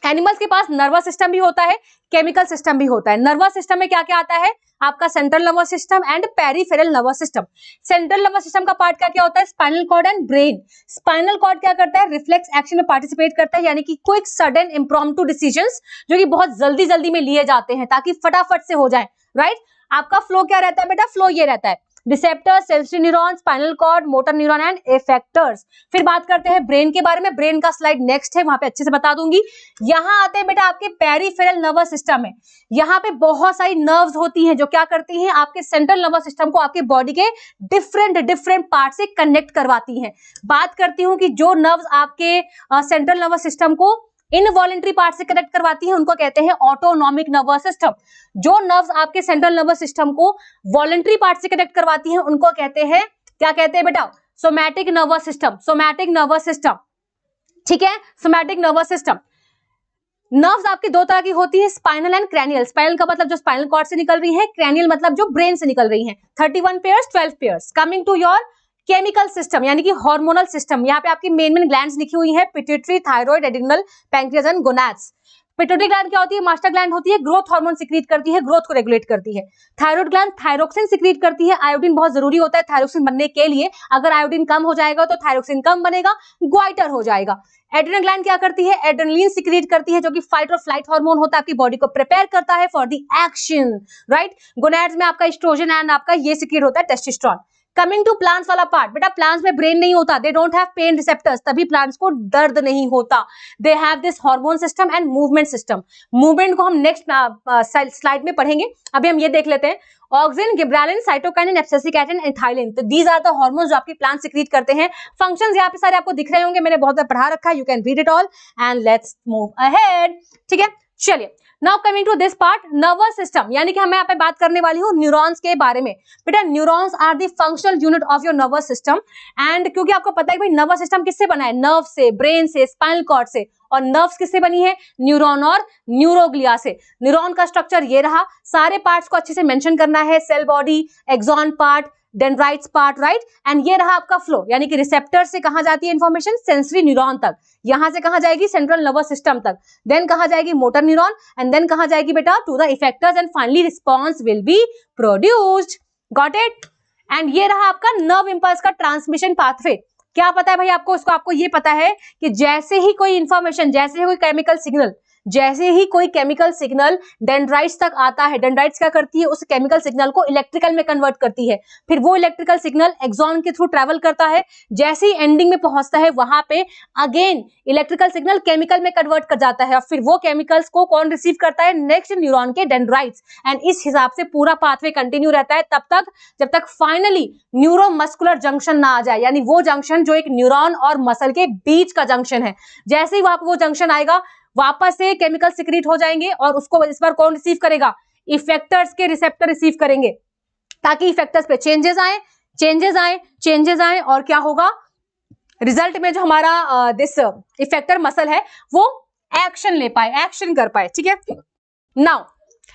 एनिमल्स के पास नर्वस सिस्टम भी होता है, केमिकल सिस्टम भी होता है। नर्वस सिस्टम में क्या क्या आता है, आपका central nervous system and peripheral nervous system. Central nervous system का पार्ट क्या क्या होता है, spinal cord and brain. Spinal cord क्या करता है, रिफ्लेक्स एक्शन में पार्टिसिपेट करता है, यानी कि क्विक सडन इम्प्रॉम्प्टू डिसीजंस जो कि बहुत जल्दी जल्दी में लिए जाते हैं ताकि फटाफट से हो जाए, राइट। आपका फ्लो क्या रहता है बेटा, फ्लो ये रहता है receptors, sensory neuron, spinal cord, motor neuron and effectors. फिर बात करते हैं ब्रेन के बारे में, ब्रेन का स्लाइड नेक्स्ट है, वहां पे अच्छे से बता दूंगी। यहाँ आते हैं बेटा आपके पेरिफेरल नर्वस सिस्टम में। यहाँ पे बहुत सारी नर्व्स होती हैं जो क्या करती हैं, आपके सेंट्रल नर्वस सिस्टम को आपके बॉडी के डिफरेंट पार्ट से कनेक्ट करवाती हैं। बात करती हूँ कि जो नर्व्स आपके सेंट्रल नर्वस सिस्टम को इनवॉलेंट्री पार्ट से कनेक्ट करवाती हैं उनको कहते हैं ऑटोनॉमिक नर्वस सिस्टम। जो नर्व्स आपके सेंट्रल नर्वस सिस्टम को वॉलेंट्री पार्ट से कनेक्ट करवाती हैं उनको कहते हैं, क्या कहते हैं बेटा, somatic nervous system. Somatic nervous system, ठीक है, सोमैटिक नर्वस सिस्टम। नर्व्स आपकी 2 तरह की होती है, स्पाइनल एंड क्रैनियल। स्पाइनल का मतलब जो स्पाइनल कॉर्ड से निकल रही है, क्रैनियल मतलब जो ब्रेन से निकल रही है। 31 pairs, 12 pairs. Coming to your chemical system यानी कि हार्मोनल सिस्टम, यहाँ पे आपकी मेन ग्लैंड्स लिखी हुई है, pituitary, thyroid, adrenal, pancreas and gonads. Pituitary gland क्या होती है, मास्टर ग्लैंड होती है, ग्रोथ हार्मोन सिक्रीट करती है, ग्रोथ को रेगुलेट करती है। थायराइड ग्लैंड थायरोक्सिन सिक्रीट करती है, आयोडीन बहुत जरूरी होता है थायरोक्सिन बनने के लिए, अगर आयोडीन कम हो जाएगा तो थायरोक्सिन कम बनेगा, ग्वाइटर हो जाएगा। एड्रिनल ग्लैंड क्या करती है, एड्रेनलिन सिक्रीट करती है जो कि फाइट और फ्लाइट हार्मोन होता है, आपकी बॉडी को प्रिपेयर करता है for the action, right. Gonads में आपका एस्ट्रोजन एंड आपका ये सिक्रीट होता है टेस्टोस्टेरोन। कमिंग टू प्लांट्स वाला पार्ट, बेटा प्लांट्स में ब्रेन नहीं होता, they don't have pen receptors, तभी प्लांट्स को दर्द नहीं होता। They have this hormone system and movement system. Movement को हम नेक्स्ट स्लाइड में पढ़ेंगे, अभी हम ये देख लेते हैं। Auxin, gibberellin, cytokinin, abscisic acid, ethylene, तो दीज आर द हार्मोन्स जो आपकी प्लांट सिक्रीट करते हैं। फंक्शंस यहाँ पे सारे आपको दिख रहे होंगे, मैंने बहुत बार पढ़ा रखा है, you can read it all and let's move ahead, ठीक है। चलिए now coming to this part, nervous system, यानी कि मैं यहाँ पे बात करने वाली हूँ न्यूरॉन्स के बारे में। बेटा neurons are the functional unit of your nervous system, and क्योंकि आपको पता है कि भाई नर्वस सिस्टम किससे बना है, नर्व से, ब्रेन से, स्पाइनल कॉर्ड से, और नर्व्स किससे बनी है, न्यूरॉन और न्यूरोग्लिया से। न्यूरॉन का स्ट्रक्चर ये रहा, सारे पार्ट्स को अच्छे से मेंशन करना है, cell body, axon part, dendrites part, right. And ये रहा आपका फ्लो, यानी कि रिसेप्टर से कहां जाती है इंफॉर्मेशन, सेंसरी न्यूरॉन तक, यहां से कहां जाएगी, सेंट्रल नर्वस सिस्टम तक, देन कहां जाएगी, मोटर न्यूरॉन, एंड देन कहां जाएगी बेटा, to the effectors, and finally response will be produced. Got it. And ये रहा आपका नर्व इंपल्स का ट्रांसमिशन पाथवे। क्या पता है भाई आपको, उसको आपको ये पता है कि जैसे ही कोई इंफॉर्मेशन, जैसे ही कोई केमिकल सिग्नल, जैसे ही कोई केमिकल सिग्नल डेंड्राइट्स तक आता है, डेंड्राइट्स क्या करती है, उस केमिकल सिग्नल को इलेक्ट्रिकल में कन्वर्ट करती है, फिर वो इलेक्ट्रिकल सिग्नल एक्सॉन के थ्रू ट्रेवल करता है, जैसे ही एंडिंग में पहुंचता है वहां पे अगेन इलेक्ट्रिकल सिग्नल केमिकल में कन्वर्ट कर जाता है, और फिर वो केमिकल्स को कौन रिसीव करता है, नेक्स्ट न्यूरॉन के डेंड्राइट्स। एंड इस हिसाब से पूरा पाथवे कंटिन्यू रहता है तब तक जब तक फाइनली न्यूरोमस्कुलर जंक्शन ना आ जाए, यानी वो जंक्शन जो एक न्यूरॉन और मसल के बीच का जंक्शन है। जैसे ही वहां पर वो जंक्शन आएगा, वापस से केमिकल सिक्रीट हो जाएंगे, और उसको इस बार कौन रिसीव करेगा, इफेक्टर्स के रिसेप्टर रिसीव करेंगे, ताकि इफेक्टर्स पे चेंजेस आए, और क्या होगा, रिजल्ट में जो हमारा दिस इफेक्टर मसल है वो एक्शन ले पाए, एक्शन कर पाए। ठीक है, नाउ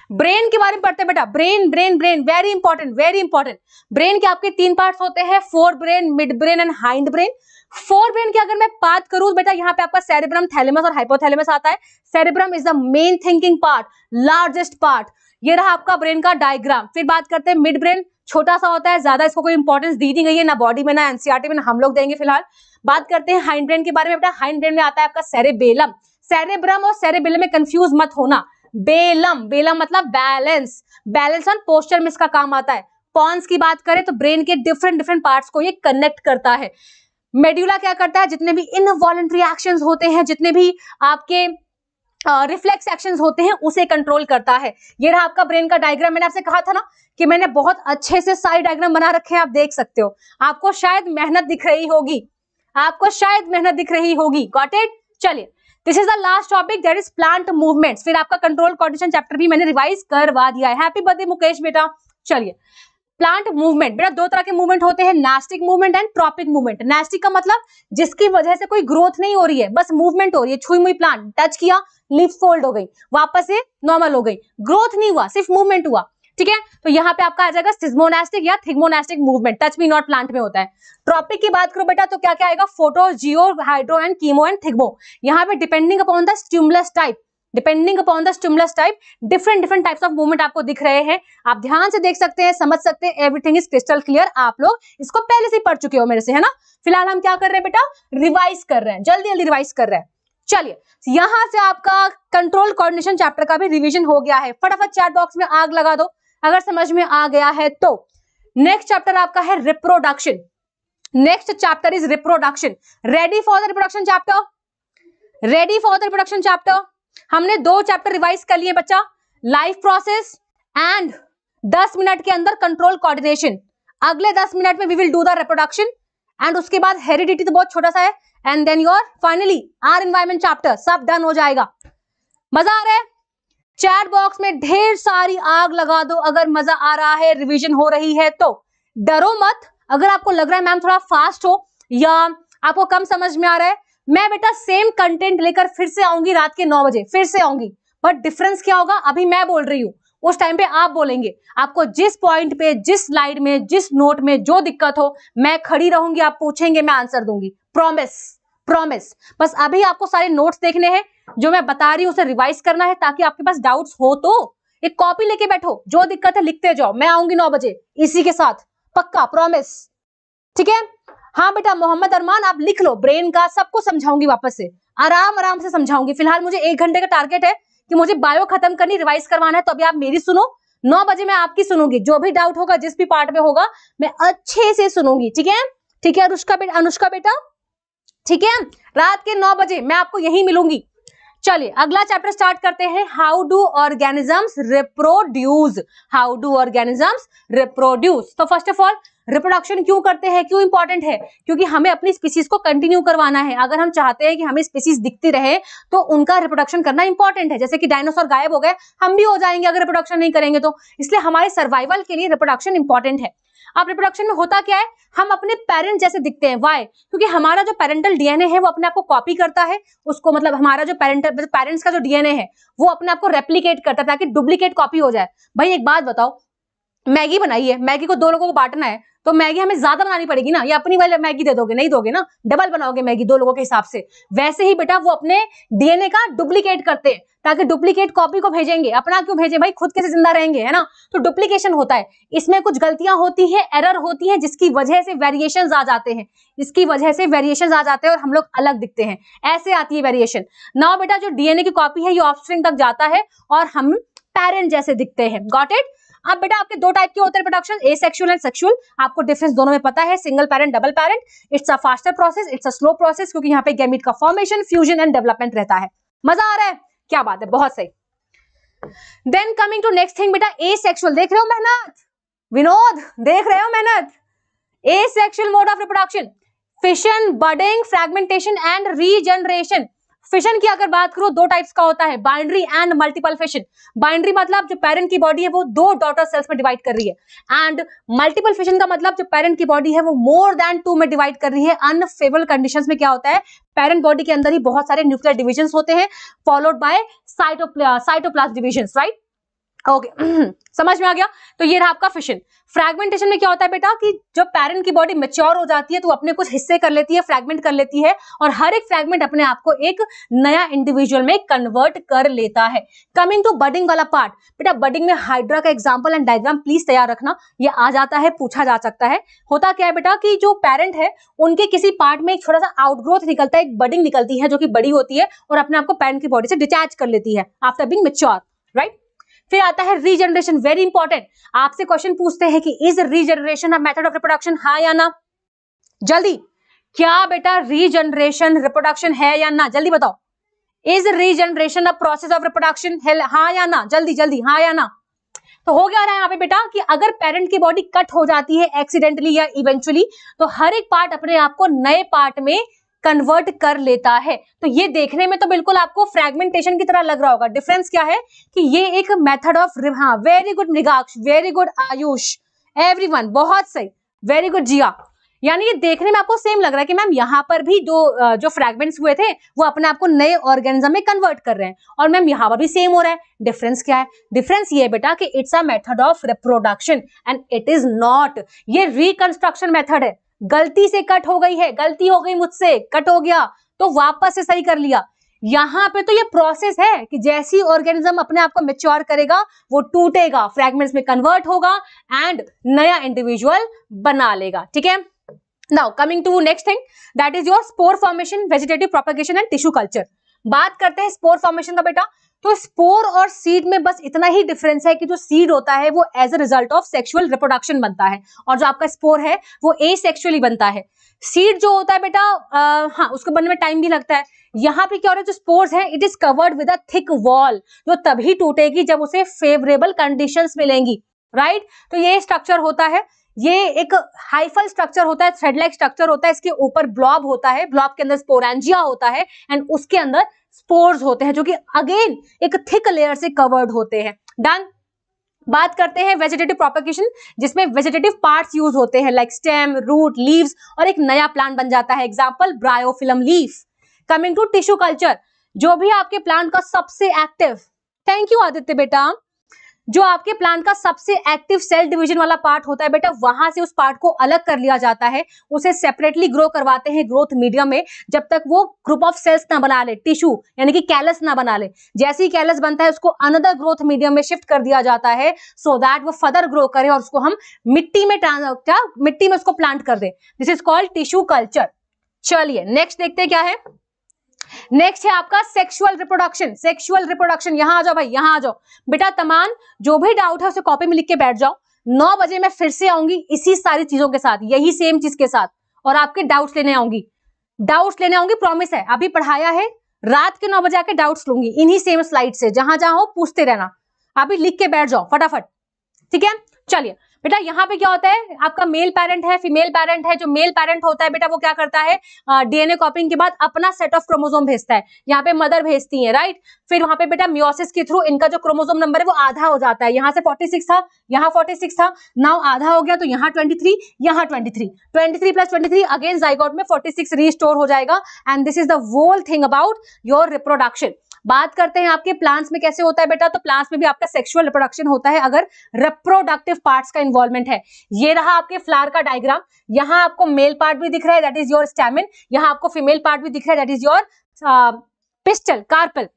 ब्रेन के बारे में पढ़ते हैं बेटा। Brain brain brain very important, very important. Brain के आपके 3 पार्ट्स होते हैं, fore brain, mid brain and hind brain. Fore brain की अगर मैं बात करूं बेटा, यहाँ पे आपका सेरेब्रम, थैलेमस और हाइपोथैलेमस आता है। Cerebrum is the main thinking part, largest part. ये रहा आपका ब्रेन का डायग्राम। फिर बात करते हैं मिड ब्रेन, छोटा सा होता है, ज्यादा इसको कोई इंपॉर्टेंस दी नहीं गई है, ना बॉडी में ना एनसीईआरटी में, ना हम लोग देंगे फिलहाल। बात करते हैं हाइंड ब्रेन के बारे में बेटा। हाइंड ब्रेन में आता है आपका सेरेबेलम। सेरेब्रम और सेरेबेलम में कंफ्यूज मत होना। बेलम, बेलम मतलब बैलेंस, बैलेंस ऑन पोस्चर में इसका काम आता है। पॉन्स की बात करें तो ब्रेन के डिफरेंट पार्ट्स को ये कनेक्ट करता है। मेड्यूला क्या करता है, जितने भी इनवॉलंटरी एक्शंस होते हैं, जितने भी आपके रिफ्लेक्स एक्शंस होते हैं, उसे कंट्रोल करता है। ये रहा आपका ब्रेन का डायग्राम। मैंने आपसे कहा था ना कि मैंने बहुत अच्छे से सारे डायग्राम बना रखे हैं, आप देख सकते हो। आपको शायद मेहनत दिख रही होगी, आपको शायद मेहनत दिख रही होगी। Got it. चलिए, this is the last topic, that is plant movements. फिर आपका कंट्रोल कोऑर्डिनेशन चैप्टर भी मैंने रिवाइज करवा दिया है। हैप्पी बर्थडे मुकेश बेटा। चलिए, प्लांट मूवमेंट बेटा, 2 तरह के मूवमेंट होते हैं, nastic movement and tropic movement. Nastic का मतलब जिसकी वजह से कोई ग्रोथ नहीं हो रही है, बस मूवमेंट हो रही है। छुई मुई प्लांट टच किया, लीफ फोल्ड हो गई, वापस से नॉर्मल हो गई, ग्रोथ नहीं हुआ, सिर्फ मूवमेंट हुआ। ठीक है, तो यहाँ पे आपका आ जाएगा सिस्मोनास्टिक या thigmonastic movement, touch me not plant में होता है। ट्रॉपिक की बात करो बेटा तो क्या क्या आएगा, photo, geo, hydro and chemo and thigmo. यहाँ पे depending upon the stimulus type, depending upon the stimulus type different types of movement आपको दिख रहे हैं। आप ध्यान से देख सकते हैं, समझ सकते हैं, एवरीथिंग इज क्रिस्टल क्लियर। आप लोग इसको पहले से पढ़ चुके हो मेरे से, है ना। फिलहाल हम क्या कर रहे हैं बेटा, रिवाइज कर रहे हैं, जल्दी जल्दी रिवाइज कर रहे हैं। चलिए, यहां से आपका कंट्रोल कोऑर्डिनेशन चैप्टर का भी रिवीजन हो गया है। फटाफट चैट बॉक्स में आग लगा दो अगर समझ में आ गया है तो। नेक्स्ट चैप्टर आपका है reproduction. Next chapter is reproduction. Ready for the reproduction chapter, ready for the reproduction chapter. हमने 2 चैप्टर रिवाइज कर लिए बच्चा, लाइफ प्रोसेस एंड 10 मिनट के अंदर कंट्रोल कोऑर्डिनेशन। अगले 10 मिनट में we will do the reproduction, and उसके बाद हेरिडिटी तो बहुत छोटा सा है, and then your finally our environment chapter, सब डन हो जाएगा। मजा आ रहा है? चैट बॉक्स में ढेर सारी आग लगा दो अगर मजा आ रहा है, रिवीजन हो रही है तो। डरो मत, अगर आपको लग रहा है मैम थोड़ा फास्ट हो या आपको कम समझ में आ रहा है, मैं बेटा सेम कंटेंट लेकर फिर से आऊंगी रात के 9 बजे, फिर से आऊंगी। बट डिफरेंस क्या होगा, अभी मैं बोल रही हूँ, उस टाइम पे आप बोलेंगे। आपको जिस पॉइंट पे, जिस स्लाइड में, जिस नोट में जो दिक्कत हो, मैं खड़ी रहूंगी, आप पूछेंगे मैं आंसर दूंगी, प्रॉमिस, प्रॉमिस। बस अभी आपको सारे नोट्स देखने हैं, जो मैं बता रही हूँ उसे रिवाइज करना है, ताकि आपके पास डाउट्स हो तो एक कॉपी लेके बैठो, जो दिक्कत है लिखते जाओ। मैं आऊंगी 9 बजे इसी के साथ, पक्का, प्रॉमिस। ठीक है, हाँ बेटा मोहम्मद अरमान, आप लिख लो, ब्रेन का सबको समझाऊंगी, वापस से आराम आराम से समझाऊंगी। फिलहाल मुझे 1 घंटे का टारगेट है कि मुझे बायो खत्म करनी, रिवाइज करवाना है, तो अभी आप मेरी सुनो, 9 बजे मैं आपकी सुनूंगी। जो भी डाउट होगा, जिस भी पार्ट में होगा, मैं अच्छे से सुनूंगी। ठीक है, ठीक है अनुष्का बेटा, ठीक है, रात के 9 बजे मैं आपको यही मिलूंगी। चलिए, अगला चैप्टर स्टार्ट करते हैं, how do organisms reproduce. How do organisms reproduce. तो फर्स्ट ऑफ ऑल रिप्रोडक्शन क्यों करते हैं, क्यों इंपॉर्टेंट है? क्योंकि हमें अपनी स्पीसीज को कंटिन्यू करवाना है। अगर हम चाहते हैं कि हमें स्पीसीज दिखती रहे तो उनका रिप्रोडक्शन करना इंपॉर्टेंट है। जैसे कि डायनासोर गायब हो गए, हम भी हो जाएंगे अगर रिप्रोडक्शन नहीं करेंगे तो। इसलिए हमारे सर्वाइवल के लिए रिप्रोडक्शन इंपॉर्टेंट है। अब रिप्रोडक्शन में होता क्या है, हम अपने पेरेंट जैसे दिखते हैं। वाई? क्योंकि हमारा जो पेरेंटल डीएनए है वो अपने आप को कॉपी करता है, उसको मतलब हमारा जो पेरेंट्स का जो डीएनए है वो अपने आप को रेप्लिकेट करता है ताकि डुप्लीकेट कॉपी हो जाए। भाई एक बात बताओ, मैगी बनाई है, मैगी को 2 लोगों को बांटना है तो मैगी हमें ज्यादा बनानी पड़ेगी ना, या अपनी वाली मैगी दे दोगे? नहीं दोगे ना, डबल बनाओगे मैगी 2 लोगों के हिसाब से। वैसे ही बेटा वो अपने डीएनए का डुप्लीकेट करते हैं ताकि डुप्लीकेट कॉपी को भेजेंगे, अपना क्यों भेजे भाई, खुद कैसे जिंदा रहेंगे, है ना? तो डुप्लीकेशन होता है, इसमें कुछ गलतियां होती है, एरर होती है, जिसकी वजह से वेरिएशंस आ जाते हैं, इसकी वजह से वेरिएशंस आ जाते हैं और हम लोग अलग दिखते हैं। ऐसे आती है वेरिएशन। नाउ बेटा जो डीएनए की कॉपी है ये ऑफस्प्रिंग तक जाता है और हम पेरेंट जैसे दिखते हैं। Got it? अब बेटा आपके 2 टाइप के होते हैं रिप्रोडक्शन, एसेक्सुअल एंड सेक्सुअल। आपको डिफरेंस दोनों में पता है, single parent, double parent. It's a faster process, it's a slow process, क्योंकि यहाँ पे गैमीट का फॉर्मेशन, फ्यूजन एंड डेवलपमेंट रहता है। मजा आ रहा है? क्या बात है, बहुत सही। Then coming to next thing बेटा, एसेक्सुअल। देख रहे हो मेहनत विनोद, देख रहे हो मेहनत? Asexual mode of reproduction, fission, budding, fragmentation and regeneration. Fission की अगर बात करो 2 टाइप्स का होता है, binary and multiple fission. Binary मतलब जो पेरेंट की बॉडी है वो 2 डॉटर सेल्स में डिवाइड कर रही है, एंड मल्टीपल फिशन का मतलब जो पेरेंट की बॉडी है वो मोर देन 2 में डिवाइड कर रही है। अनफेवरेबल कंडीशंस में क्या होता है, पेरेंट बॉडी के अंदर ही बहुत सारे न्यूक्लियर डिविजन्स होते हैं followed by cytoplasm divisions, right? Okay समझ में आ गया? तो ये रहा आपका फिशन। फ्रैगमेंटेशन में क्या होता है बेटा कि जब पेरेंट की बॉडी मैच्योर हो जाती है तो अपने कुछ हिस्से कर लेती है, फ्रैगमेंट कर लेती है, और हर एक फ्रैगमेंट अपने आप को एक नया इंडिविजुअल में कन्वर्ट कर लेता है। कमिंग टू बडिंग वाला पार्ट, बेटा बडिंग में हाइड्रा का एग्जांपल एंड डायग्राम प्लीज तैयार रखना, ये आ जाता है, पूछा जा सकता है। होता क्या है बेटा कि जो पेरेंट है उनके किसी पार्ट में एक छोटा सा आउटग्रोथ निकलता है, एक बडिंग निकलती है जो कि बड़ी होती है और अपने आप को पेरेंट की बॉडी से डिटैच कर लेती है आफ्टर बीइंग मैच्योर, राइट? फिर आता है रीजनरेशन, वेरी इंपॉर्टेंट। आपसे क्वेश्चन पूछते हैं कि is regeneration a method of reproduction, हाँ या ना? जल्दी, क्या बेटा रीजनरेशन रिप्रोडक्शन है या ना? जल्दी बताओ। Is regeneration a process of reproduction, हाँ या ना? जल्दी जल्दी, हाँ या ना? तो हो गया रहा है यहाँ पे बेटा कि अगर पेरेंट की बॉडी कट हो जाती है एक्सीडेंटली या इवेंचुअली तो हर एक पार्ट अपने आप को नए पार्ट में कन्वर्ट कर लेता है। तो ये देखने में तो बिल्कुल आपको फ्रैगमेंटेशन की तरह लग रहा होगा। डिफरेंस क्या है कि ये एक मेथड ऑफ, हाँ very good Mrigaksh, very good Ayush, everyone बहुत सही, वेरी गुड जिया। यानी ये देखने में आपको सेम लग रहा है कि मैम यहाँ पर भी जो फ्रैगमेंट्स हुए थे वो अपने आप को नए ऑर्गेनिज्म में कन्वर्ट कर रहे हैं, और मैम यहाँ पर भी सेम हो रहा है। डिफरेंस क्या है? डिफरेंस ये है बेटा कि it's a method of reproduction and it is not, ये रिकंस्ट्रक्शन मेथड है। गलती से कट हो गई है, गलती हो गई मुझसे, कट हो गया तो वापस से सही कर लिया। यहाँ पे तो ये प्रोसेस है कि जैसी ऑर्गेनिज्म अपने आप को मैच्योर करेगा वो टूटेगा, फ्रैगमेंट्स में कन्वर्ट होगा एंड नया इंडिविजुअल बना लेगा। ठीक है, now coming to next thing, that is your spore formation, vegetative propagation and tissue culture. बात करते हैं स्पोर फॉर्मेशन का बेटा। तो स्पोर और सीड में बस इतना ही डिफरेंस है कि जो सीड होता है वो as a result of sexual reproduction बनता है, और जो आपका स्पोर है वो एसेक्सुअली बनता है। सीड जो होता है बेटा हाँ उसको बनने में टाइम भी लगता है। यहाँ पे क्या हो रहा है, जो स्पोर्स है it is covered with a thick wall, जो तभी टूटेगी जब उसे फेवरेबल कंडीशंस मिलेंगी, राइट? तो ये स्ट्रक्चर होता है, ये एक हाइफल स्ट्रक्चर होता है, थ्रेड लाइक स्ट्रक्चर होता है, इसके ऊपर ब्लॉब होता है, ब्लॉब के अंदर स्पोरेंजिया होता है एंड उसके अंदर स्पोर्स होते हैं जो कि अगेन एक थिक लेयर से कवर्ड होते हैं। डन। बात करते हैं वेजिटेटिव प्रोपेगेशन, जिसमें वेजिटेटिव पार्ट्स यूज होते हैं लाइक स्टेम, रूट, लीव्स, और एक नया प्लांट बन जाता है, example bryophyllum leaf. Coming to tissue culture, जो भी आपके प्लांट का सबसे एक्टिव, थैंक यू आदित्य बेटा, जो आपके प्लांट का सबसे एक्टिव सेल डिवीजन वाला पार्ट होता है बेटा, वहां से उस पार्ट को अलग कर लिया जाता है, उसे सेपरेटली ग्रो करवाते हैं ग्रोथ मीडियम में, जब तक वो ग्रुप ऑफ सेल्स ना बना ले, टिश्यू यानी कि कैलस ना बना ले। जैसे ही कैलस बनता है उसको अनदर ग्रोथ मीडियम में शिफ्ट कर दिया जाता है सो दैट वो फर्दर ग्रो करे और उसको हम मिट्टी में उसको प्लांट कर दे। This is called tissue culture. चलिए नेक्स्ट देखते हैं क्या है। नेक्स्ट है आपका सेक्सुअल रिप्रोडक्शन। सेक्सुअल रिप्रोडक्शन, यहां आ जाओ भाई, यहां आ जाओ बेटा। तमाम जो भी डाउट है उसे कॉपी में लिख के बैठ जाओ। 9 बजे मैं फिर से आऊंगी इसी सारी चीजों के साथ, यही सेम चीज के साथ, और आपके डाउट्स लेने आऊंगी, प्रॉमिस है। अभी पढ़ाया है, रात के 9 बजे आके डाउट्स लूंगी इन्हीं सेम स्लाइड से, जहां जहां हो पूछते रहना। अभी लिख के बैठ जाओ फटाफट, ठीक है? चलिए बेटा यहाँ पे क्या होता है, आपका मेल पेरेंट है, फीमेल पेरेंट है। जो मेल पेरेंट होता है बेटा वो क्या करता है, डीएनए कॉपिंग के बाद अपना सेट ऑफ क्रोमोसोम भेजता है, यहाँ पे मदर भेजती है, राइट। फिर वहां पे बेटा मियोसिस के थ्रू इनका जो क्रोमोसोम नंबर है वो आधा हो जाता है, यहाँ से 46 था, यहाँ 46 था, नाउ आधा हो गया तो यहाँ 23, यहाँ 23 प्लस 23 अगेन जाइगोट में 46 रीस्टोर हो जाएगा। And this is the whole thing about your reproduction. बात करते हैं आपके प्लांट्स में कैसे होता है बेटा, तो प्लांट्स में भी आपका सेक्सुअल रिप्रोडक्शन होता है अगर रिप्रोडक्टिव पार्ट्स का इन्वॉल्वमेंट है। ये रहा आपके फ्लावर का डायग्राम, यहाँ आपको मेल पार्ट भी दिख रहा है, दैट इज योर स्टैमेन, यहाँ आपको फीमेल पार्ट भी दिख रहा है, that is your pistol, carpel,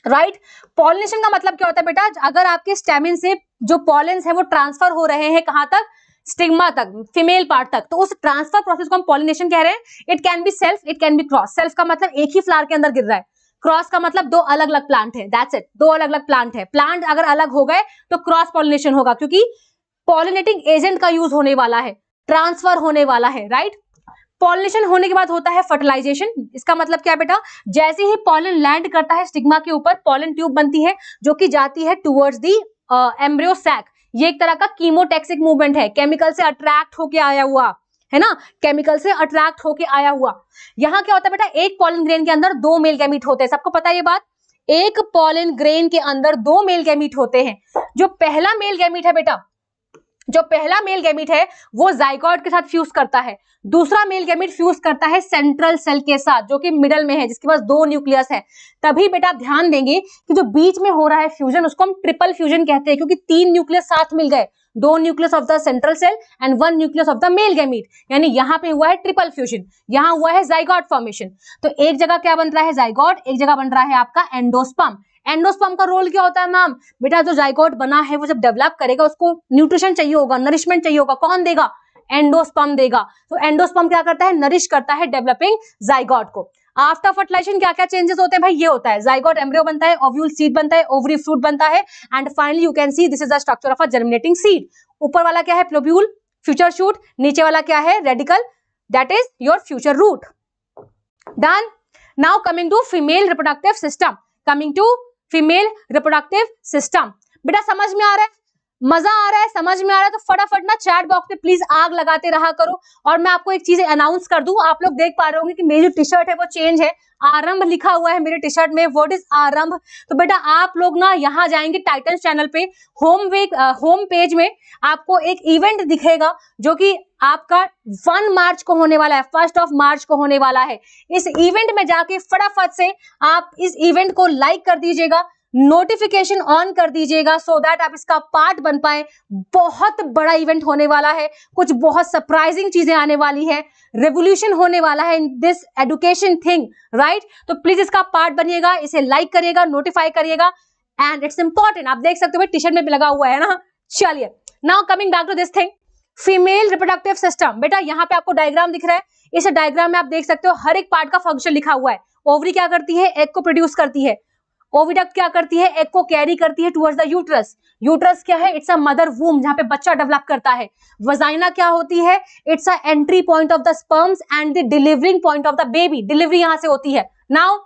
right. Pollination का मतलब क्या होता है बेटा, अगर आपके स्टैमेन से जो पॉलेंस है वो ट्रांसफर हो रहे हैं कहां तक, स्टिग्मा तक, फीमेल पार्ट तक, तो उस ट्रांसफर प्रोसेस को हम पॉलिनेशन कह रहे हैं। It can be self, it can be cross. Self का मतलब एक ही फ्लावर के अंदर गिर रहा है, क्रॉस का मतलब दो अलग अलग प्लांट है, दैट्स इट, दो अलग अलग प्लांट है। प्लांट अगर अलग हो गए तो क्रॉस पॉलिनेशन होगा, क्योंकि पॉलिनेटिंग एजेंट का यूज होने वाला है, ट्रांसफर होने वाला है, राइट। पॉलिनेशन होने के बाद होता है फर्टिलाइजेशन। इसका मतलब क्या है बेटा, जैसे ही पॉलन लैंड करता है स्टिग्मा के ऊपर, पॉलन ट्यूब बनती है जो कि जाती है टुवर्ड्स दी एम्ब्रियो सैक। ये एक तरह का कीमोटैक्सिक मूवमेंट है, केमिकल से अट्रैक्ट होके आया हुआ है ना, केमिकल से अट्रैक्ट होके आया हुआ। यहाँ क्या होता है बेटा, एक पॉलन ग्रेन के अंदर दो मेल गैमीट होते हैं, सबको पता है ये बात। एक पॉलन ग्रेन के अंदर दो मेल गैमीट होते हैं। जो पहला मेल गैमीट है बेटा, जो पहला मेल गैमीट है वो जाइगोट के साथ फ्यूज करता है, दूसरा मेल गैमीट फ्यूज करता है सेंट्रल सेल के साथ जो कि मिडल में है, जिसके पास दो न्यूक्लियस है। तभी बेटा ध्यान देंगे कि जो बीच में हो रहा है फ्यूजन उसको हम ट्रिपल फ्यूजन कहते हैं, क्योंकि तीन न्यूक्लियस साथ मिल गए, दो nucleus of the central cell and one nucleus of the male gamete, यानी यहाँ पे हुआ है ट्रिपल फ्यूजन, यहाँ हुआ है जाइगोट फॉर्मेशन। तो एक जगह क्या बन रहा है जाइगोट, एक जगह बन रहा है आपका एंडोस्पर्म। एंडोस्पर्म का रोल क्या होता है मैम, बेटा जो जाइगोट बना है वो जब डेवलप करेगा उसको न्यूट्रिशन चाहिए होगा, नरिशमेंट चाहिए होगा, कौन देगा, एंडोस्पर्म देगा। तो एंडोस्पर्म क्या करता है, नरिश करता है डेवलपिंग जाइगोट को। आफ्टर फर्टिलाइजेशन क्या क्या चेंजेस होते हैं भाई, ये होता है जाइगोट एम्ब्रियो बनता है, ओव्यूल सीड बनता है, ओवरी फ्रूट बनता है, and finally you can see this is the structure of a germinating seed. ऊपर वाला क्या है, प्लोब्यूल, फ्यूचर शूट, नीचे वाला क्या है, radicle, that is your future root. Done. Now coming to female reproductive system, coming to female reproductive system. बेटा समझ में आ रहा है, मजा आ रहा है, समझ में आ रहा है, तो फटाफट ना चैट बॉक्स पे प्लीज आग लगाते रहा करो। और मैं आपको एक चीज अनाउंस कर दूं, आप लोग देख पा रहे होंगे कि मेरी जो टी शर्ट है वो चेंज है, आरंभ लिखा हुआ है मेरे टी शर्ट में, व्हाट इज आरंभ। तो बेटा आप लोग ना यहाँ जाएंगे टाइटन चैनल पे, होम पेज में आपको एक इवेंट दिखेगा जो कि आपका 1 मार्च को होने वाला है, 1 मार्च को होने वाला है। इस इवेंट में जाके फटाफट से आप इस इवेंट को लाइक कर दीजिएगा, नोटिफिकेशन ऑन कर दीजिएगा, सो दैट आप इसका पार्ट बन पाए। बहुत बड़ा इवेंट होने वाला है, कुछ बहुत सरप्राइजिंग चीजें आने वाली है, रेवोल्यूशन होने वाला है in this education thing, right. तो प्लीज इसका पार्ट बनिएगा, इसे लाइक करिएगा, नोटिफाई करिएगा, एंड इट्स इंपॉर्टेंट। आप देख सकते हो टी शर्ट में भी लगा हुआ है ना। चलिए now coming back to this thing, female reproductive system. बेटा यहाँ पे आपको डायग्राम दिख रहा है, इस डायग्राम में आप देख सकते हो हर एक पार्ट का फंक्शन लिखा हुआ है। ओवरी क्या करती है, एग को प्रोड्यूस करती है, ओविडक्ट क्या करती है, एग को कैरी करती है टुवर्ड्स द यूट्रस। यूट्रस क्या है, इट्स अ मदर वूम जहां पे बच्चा डेवलप करता है। वजाइना क्या होती है, it's a entry point of the sperms and the delivering point of the baby, delivery यहां से होती है। नाउ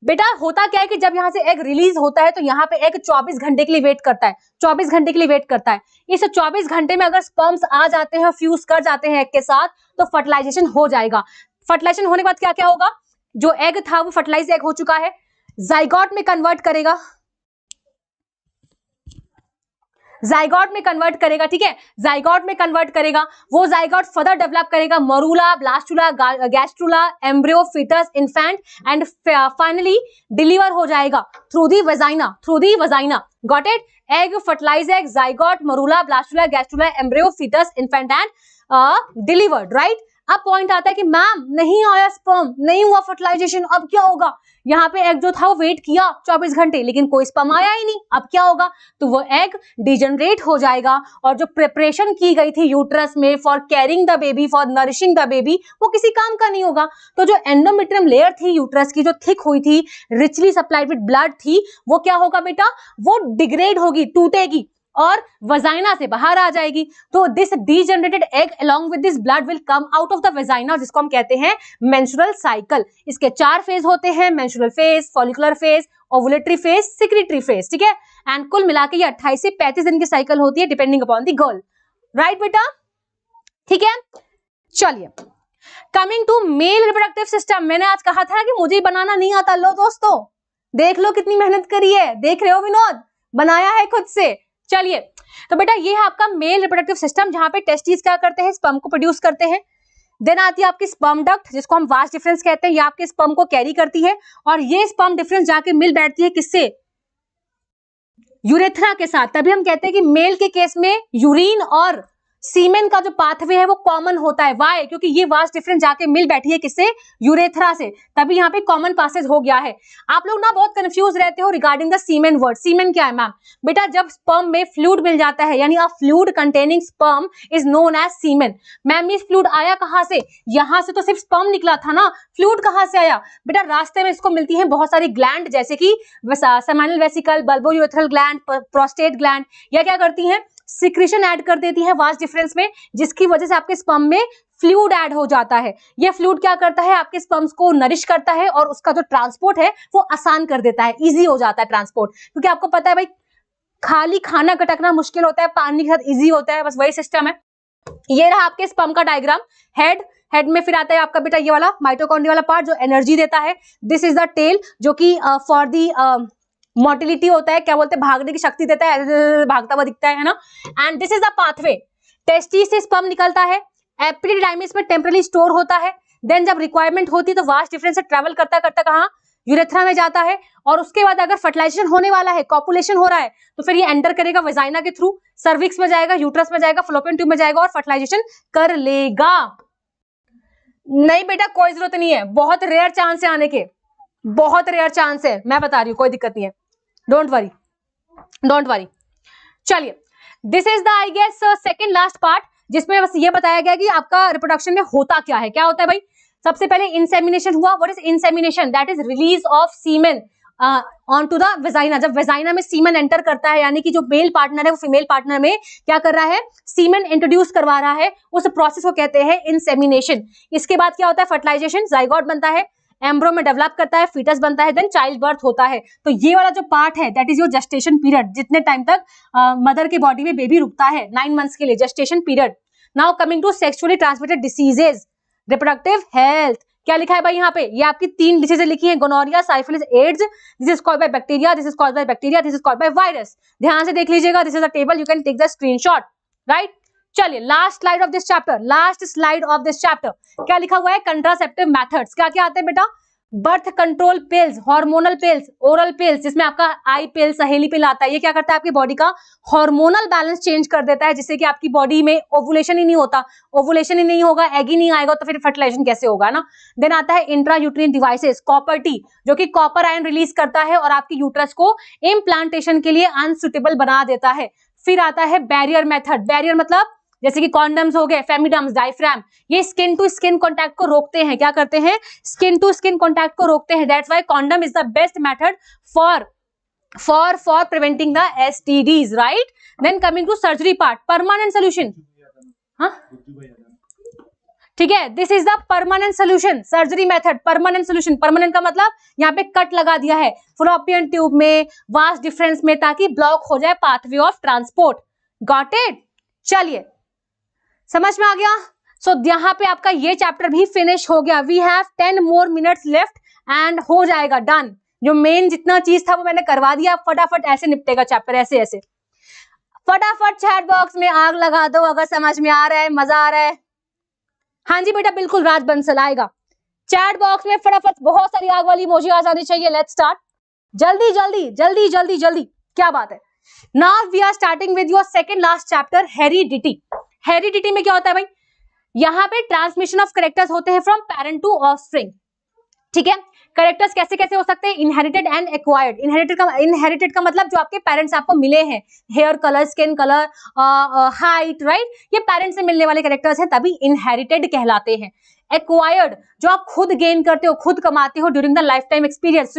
बेटा होता क्या है कि जब यहाँ से एग रिलीज होता है तो यहाँ पे एग 24 घंटे के लिए वेट करता है, 24 घंटे के लिए वेट करता है। इस 24 घंटे में अगर स्पर्म्स आ जाते हैं, फ्यूज कर जाते हैं एग के साथ, तो फर्टिलाइजेशन हो जाएगा। फर्टिलाइजेशन होने के बाद क्या क्या होगा, जो एग था वो फर्टिलाइज एग हो चुका है, जाइगोट में कन्वर्ट करेगा, जाइगोट में कन्वर्ट करेगा, ठीक है, जाइगोट में कन्वर्ट करेगा। वो जाइगोट फर्दर डेवलप करेगा morula, blastula, gastrula, embryo, foetus, infant and finally deliver हो जाएगा through the vagina, through the vagina. Got it, egg, fertilise egg, zygote, morula, blastula, gastrula, embryo, foetus, infant and delivered, right. अब पॉइंट आता है कि मैम नहीं आया स्पर्म, नहीं हुआ फर्टिलाइजेशन, अब क्या होगा। यहाँ पे एग जो था वो वेट किया 24 घंटे लेकिन कोई स्पर्म आया ही नहीं, अब क्या होगा, तो वो एग डिजनरेट हो जाएगा और जो प्रिपरेशन की गई थी यूट्रस में for carrying the baby, for nourishing the baby, वो किसी काम का नहीं होगा। तो जो एंडोमेट्रियम लेयर थी यूट्रस की, जो थिक हुई थी, रिचली सप्लाइड विद ब्लड थी, वो क्या होगा बेटा, वो डिग्रेड होगी, टूटेगी और वजाइना से बाहर आ जाएगी। तो this degenerated egg along with this blood will come out of the vagina, जिसको हम कहते हैं मेंस्ट्रुअल साइकिल। इसके 4 फेज होते हैं, menstrual phase, follicular phase, ovulatory phase, secretary phase, ठीक है। एंड कुल मिला के ये 28 से 35 दिन की साइकिल होती है depending upon the girl. Right बेटा, ठीक है। चलिए, coming to male reproductive system, मैंने आज कहा था कि मुझे बनाना नहीं आता। लो दोस्तों, देख लो कितनी मेहनत करी है, देख रहे हो विनोद, बनाया है खुद से। चलिए, तो बेटा ये है आपका मेल रिप्रोडक्टिव सिस्टम, जहां पे टेस्टिस क्या करते हैं, स्पर्म को प्रोड्यूस करते हैं। देन आती है आपकी स्पर्म डक्ट, जिसको हम वास्ट डिफरेंस कहते हैं, ये आपके स्पर्म को कैरी करती है, और ये स्पर्म डिफरेंस जाके मिल बैठती है किससे, यूरेथ्रा के साथ। तभी हम कहते हैं कि मेल के केस में यूरिन और सीमेन का जो पाथवे है वो कॉमन होता है। वाई? क्योंकि ये वास्ट डिफरेंस जाके मिल बैठी है किससे, यूरेथ्रा से, तभी यहाँ पे कॉमन पासेज हो गया है। आप लोग ना बहुत कंफ्यूज रहते हो रिगार्डिंग द सीमेन वर्ड। सीमेन क्या है मैम? बेटा जब स्पर्म में फ्लूइड मिल जाता है, यानी a fluid containing sperm is known as semen. Ma'am ये फ्लूइड आया कहाँ से? यहाँ से तो सिर्फ स्पर्म निकला था ना, फ्लूइड कहाँ से आया? बेटा रास्ते में इसको मिलती है बहुत सारी ग्लैंड, जैसे कि seminal vesicle, bulbo urethral gland, prostate gland, या क्या करती हैं, सिक्रीशन ऐड कर देती है वास्ट डिफरेंस में, जिसकी वजह से आपके स्पर्म में फ्लूइड ऐड हो जाता है। ये फ्लूइड क्या करता है, आपके स्पर्म्स को नरिश करता है और उसका जो ट्रांसपोर्ट है वो आसान कर देता है, इजी हो जाता है ट्रांसपोर्ट। क्योंकि आपको पता है भाई, खाली खाना गटकना मुश्किल होता है, पानी के साथ इजी होता है, बस वही सिस्टम है। ये रहा आपके स्पर्म का डायग्राम। हेड में फिर आता है आपका बेटा ये वाला माइटोकॉन्ड्रिया वाला पार्ट जो एनर्जी देता है। दिस इज द टेल, जो कि फॉर दी मोटिलिटी होता है, क्या बोलते हैं, भागने की शक्ति देता है, भागता हुआ दिखता है ना। And this is the pathway, testis से स्पर्म निकलता है, एपिडिडाइमिस में टेम्पररी स्टोर होता है। देन जब रिक्वायरमेंट होती है तो वास्ट डिफरेंस से ट्रेवल करता करता कहाँ, यूरेथ्रा में जाता है। और उसके बाद अगर फर्टिलाइजेशन होने वाला है, कॉपुलेशन हो रहा है, तो फिर ये एंटर करेगा वेजाइना के थ्रू, सर्विक्स में जाएगा, यूट्रस में जाएगा, फ्लोपियन ट्यूब में जाएगा और फर्टिलाइजेशन कर लेगा। नहीं बेटा कोई जरूरत नहीं है, बहुत रेयर चांस है आने के, बहुत रेयर चांस है, मैं बता रही हूँ, कोई दिक्कत नहीं है, डोंट वरी, डोंट वरी। चलिए, this is the I guess second last part, जिसमें बस ये बताया गया कि आपका रिप्रोडक्शन में होता क्या है। क्या होता है भाई? सबसे पहले इंसेमिनेशन हुआ। What is insemination? That is release of semen on to the vagina. जब वेजाइना में सीमेन एंटर करता है, यानी कि जो मेल पार्टनर है वो फीमेल पार्टनर में क्या कर रहा है, सीमेन इंट्रोड्यूस करवा रहा है, उस प्रोसेस को कहते हैं इंसेमिनेशन। इसके बाद क्या होता है, फर्टिलाइजेशन, जाइगोट बनता है, एम्ब्रो में डेवलप करता है, फीटस बनता है, देन चाइल्ड बर्थ होता है। तो ये वाला जो पार्ट है that is your gestation period, जितने टाइम तक मदर के बॉडी में बेबी रुकता है, 9 मंथ्स के लिए, gestation period. Now coming to sexually transmitted diseases, reproductive health. क्या लिखा है भाई यहाँ पे? ये आपकी 3 डिसीजेज लिखी है, gonorrhoea, syphilis, AIDS. This is called by bacteria, this is called by bacteria, this is called by virus. ध्यान से देख लीजिएगा, this is the table, you can take the screenshot, right. चलिए, last slide of this chapter, last slide of this chapter. क्या लिखा हुआ है? Contraceptive methods. क्या क्या आते हैं बेटा? Birth control pills, hormonal pills, oral pills, जिसमें आपका आई पिल, सहेली पिल आता है। ये क्या करता है, आपकी बॉडी का हार्मोनल बैलेंस चेंज कर देता है, जिससे कि आपकी बॉडी में ओवुलेशन ही नहीं होता। ओवुलेशन ही नहीं होगा, एग ही नहीं आएगा, तो फिर फर्टिलाइजेशन कैसे होगा ना। देन आता है intra uterine devices, copper T, जो कि कॉपर आयन रिलीज करता है और आपकी यूट्रस को इम्प्लांटेशन के लिए अनसुटेबल बना देता है। फिर आता है बैरियर मेथड। बैरियर मतलब जैसे कि कॉन्डम्स हो गए, फेमिडम्स, डायफ्राम, ये स्किन टू स्किन कॉन्टैक्ट को रोकते हैं। क्या करते हैं? स्किन टू स्किन कॉन्टैक्ट को रोकते हैं। That's why condom is the best method for preventing the STDs, right. Then coming to surgery part, permanent solution, हाँ ठीक है, this is the permanent solution, surgery method, permanent solution. Permanent का मतलब यहाँ पे कट लगा दिया है फ्लोपियन ट्यूब में, वास्ट डिफरेंस में, ताकि ब्लॉक हो जाए pathway of transport. Got it? चलिए, समझ में आ गया। सो यहाँ पे आपका ये चैप्टर भी फिनिश हो गया। We have 10 more minutes left and हो जाएगा डन। जो मेन जितना चीज था वो मैंने करवा दिया, फटाफट ऐसे निपटेगा चैप्टर, ऐसे ऐसे। फटाफट चैट बॉक्स में आग लगा दो अगर समझ में आ रहा है, मजा आ रहा है। हाँ जी बेटा बिल्कुल, राज बंसल आएगा। चैट बॉक्स में फटाफट बहुत सारी आग वाली इमोजी आ जानी चाहिए। लेट्स स्टार्ट, जल्दी जल्दी जल्दी जल्दी जल्दी। क्या बात है। Now we are starting with your second last chapter, heredity. Heredity में क्या होता है भाई? यहाँ पे ट्रांसमिशन ऑफ कैरेक्टर्स होते हैं फ्रॉम पेरेंट टू ऑफस्प्रिंग, ठीक है। कैरेक्टर्स कैसे कैसे हो सकते हैं? Inherited and acquired. इनहेरिटेड का मतलब जो आपके पेरेंट्स आपको मिले हैं, hair colour, skin colour, height, right, ये पेरेंट्स से मिलने वाले कैरेक्टर्स हैं, तभी इनहेरिटेड कहलाते हैं। एक्वायर्ड जो आप खुद गेन करते हो, खुद कमाते हो during the life time experience.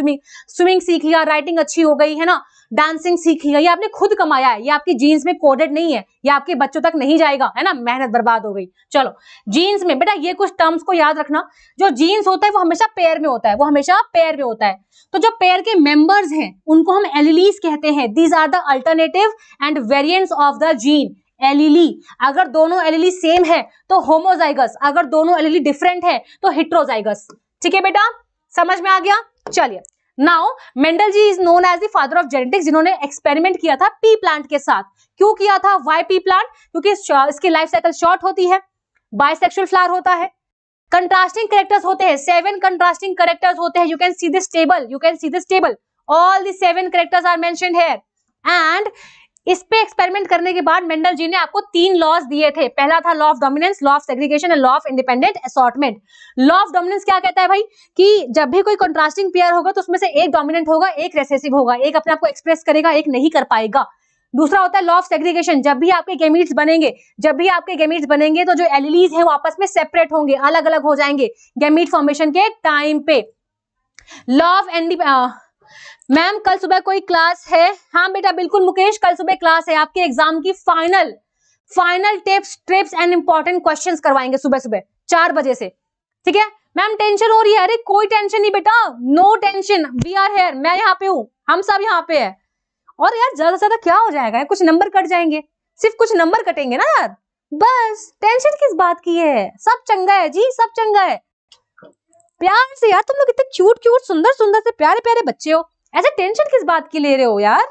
Swimming सीख लिया, राइटिंग अच्छी हो गई है ना, डांसिंग सीख लिया, ये आपने खुद कमाया है, ये आपकी जीन्स में कोडेड नहीं है, ये आपके बच्चों तक नहीं जाएगा, है ना, मेहनत बर्बाद हो गई। चलो, जीन्स में बेटा ये कुछ टर्म्स को याद रखना। जो जीन्स होता है वो हमेशा पेयर में होता है, वो हमेशा पेयर में होता है। तो जो पेयर के मेंबर्स हैं उनको हम एलीलीज कहते हैं। These are the alternative and variants of the gene. Allele, अगर दोनों एलीली सेम है तो होमोजाइगस, अगर दोनों एलीली डिफरेंट है तो हेट्रोजाइगस। ठीक है बेटा, समझ में आ गया? चलिए, now Mendel ji is known as the father of genetics, जिन्होंने एक्सपेरिमेंट किया था पी प्लांट के साथ। क्यों किया था? Why pea plant? क्योंकि इसकी लाइफ साइकिल शॉर्ट होती है, बाइसेक्सुअल फ्लावर होता है, कंट्रास्टिंग कैरेक्टर्स होते हैं, 7 कंट्रास्टिंग कैरेक्टर्स होते हैं। You can see this table, you can see this table, all the 7 characters are mentioned here. And इस पे एक्सपेरिमेंट करने के बाद मेंडल जी ने आपको 3 लॉज दिए थे। पहला था law of dominance, law of segregation and law of independent assortment. Law of dominance क्या कहता है भाई कि जब भी कोई कंट्रास्टिंग पेयर होगा तो उसमें से एक डोमिनेंट होगा, एक रिसेसिव होगा, एक अपने आप को एक्सप्रेस करेगा, एक नहीं कर पाएगा। दूसरा होता है लॉ ऑफ सेग्रीगेशन, जब भी आपके गैमीट्स बनेंगे तो जो एलीलीज है वो आपस में सेपरेट होंगे, अलग अलग हो जाएंगे गैमीट फॉर्मेशन के टाइम पे। लॉ ऑफ मैम कल सुबह कोई क्लास है? हाँ बेटा बिल्कुल मुकेश, कल सुबह क्लास है, आपके एग्जाम की final tips trips and important questions करवाएंगे सुबह सुबह 4 बजे से। ठीक है मैम, टेंशन हो रही है? अरे कोई टेंशन नहीं बेटा, no tension, we are here, मैं यहाँ पे हूँ, हम सब यहाँ पे है। और यार ज्यादा से ज्यादा क्या हो जाएगा, कुछ नंबर कट जाएंगे, सिर्फ कुछ नंबर कटेंगे ना यार, बस टेंशन किस बात की है, सब चंगा है जी, सब चंगा है। प्यार से यार, तुम लोग इतने क्यूट सुंदर से प्यारे प्यारे बच्चे हो, ऐसे टेंशन किस बात की ले रहे हो यार?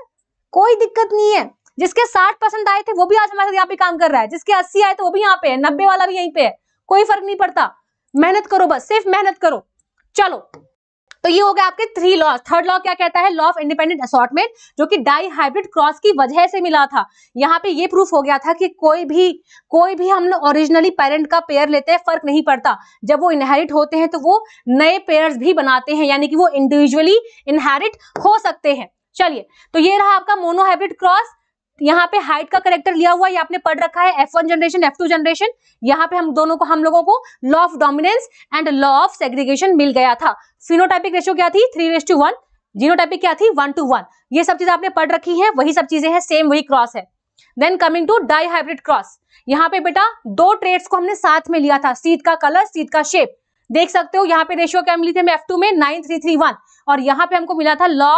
कोई दिक्कत नहीं है। जिसके 60% आए थे वो भी आज हमारे साथ यहाँ पे काम कर रहा है, जिसके 80 आए थे वो भी यहाँ पे है, 90 वाला भी यहीं पे है, कोई फर्क नहीं पड़ता। मेहनत करो, बस सिर्फ मेहनत करो। चलो, तो ये हो गया आपके 3 लॉ। थर्ड लॉ क्या कहता है? लॉ ऑफ इंडिपेंडेंट असॉर्टमेंट, जो कि डाई हाइब्रिड क्रॉस की वजह से मिला था। यहाँ पे ये प्रूफ हो गया था कि कोई भी हम लोग ओरिजिनली पेरेंट का पेयर लेते हैं, फर्क नहीं पड़ता, जब वो इनहेरिट होते हैं तो वो नए पेयर्स भी बनाते हैं, यानी कि वो इंडिविजुअली इनहेरिट हो सकते हैं। चलिए, तो ये रहा आपका मोनो हाइब्रिड क्रॉस। यहाँ पे हाइट का करेक्टर लिया हुआ, ये आपने पढ़ रखा है, F1 जनरेशन F2 जनरेशन। यहाँ पे हम लोगों को law of dominance and law of segregation मिल गया था। फिनोटाइपिक रेशियो क्या थी? 3:1। जीनोटाइपिक क्या थी? 1:1। ये सब चीजें आपने पढ़ रखी है, वही सब चीजें हैं, सेम वही क्रॉस है। Then coming to dihybrid cross, यहाँ पे बेटा 2 ट्रेट्स को हमने साथ में लिया था, सीड का कलर, सीड का शेप। देख सकते हो यहाँ पे रेशियो क्या मिली थी हमें F2 में? 9:3:1। और यहाँ पे हमको मिला था लॉ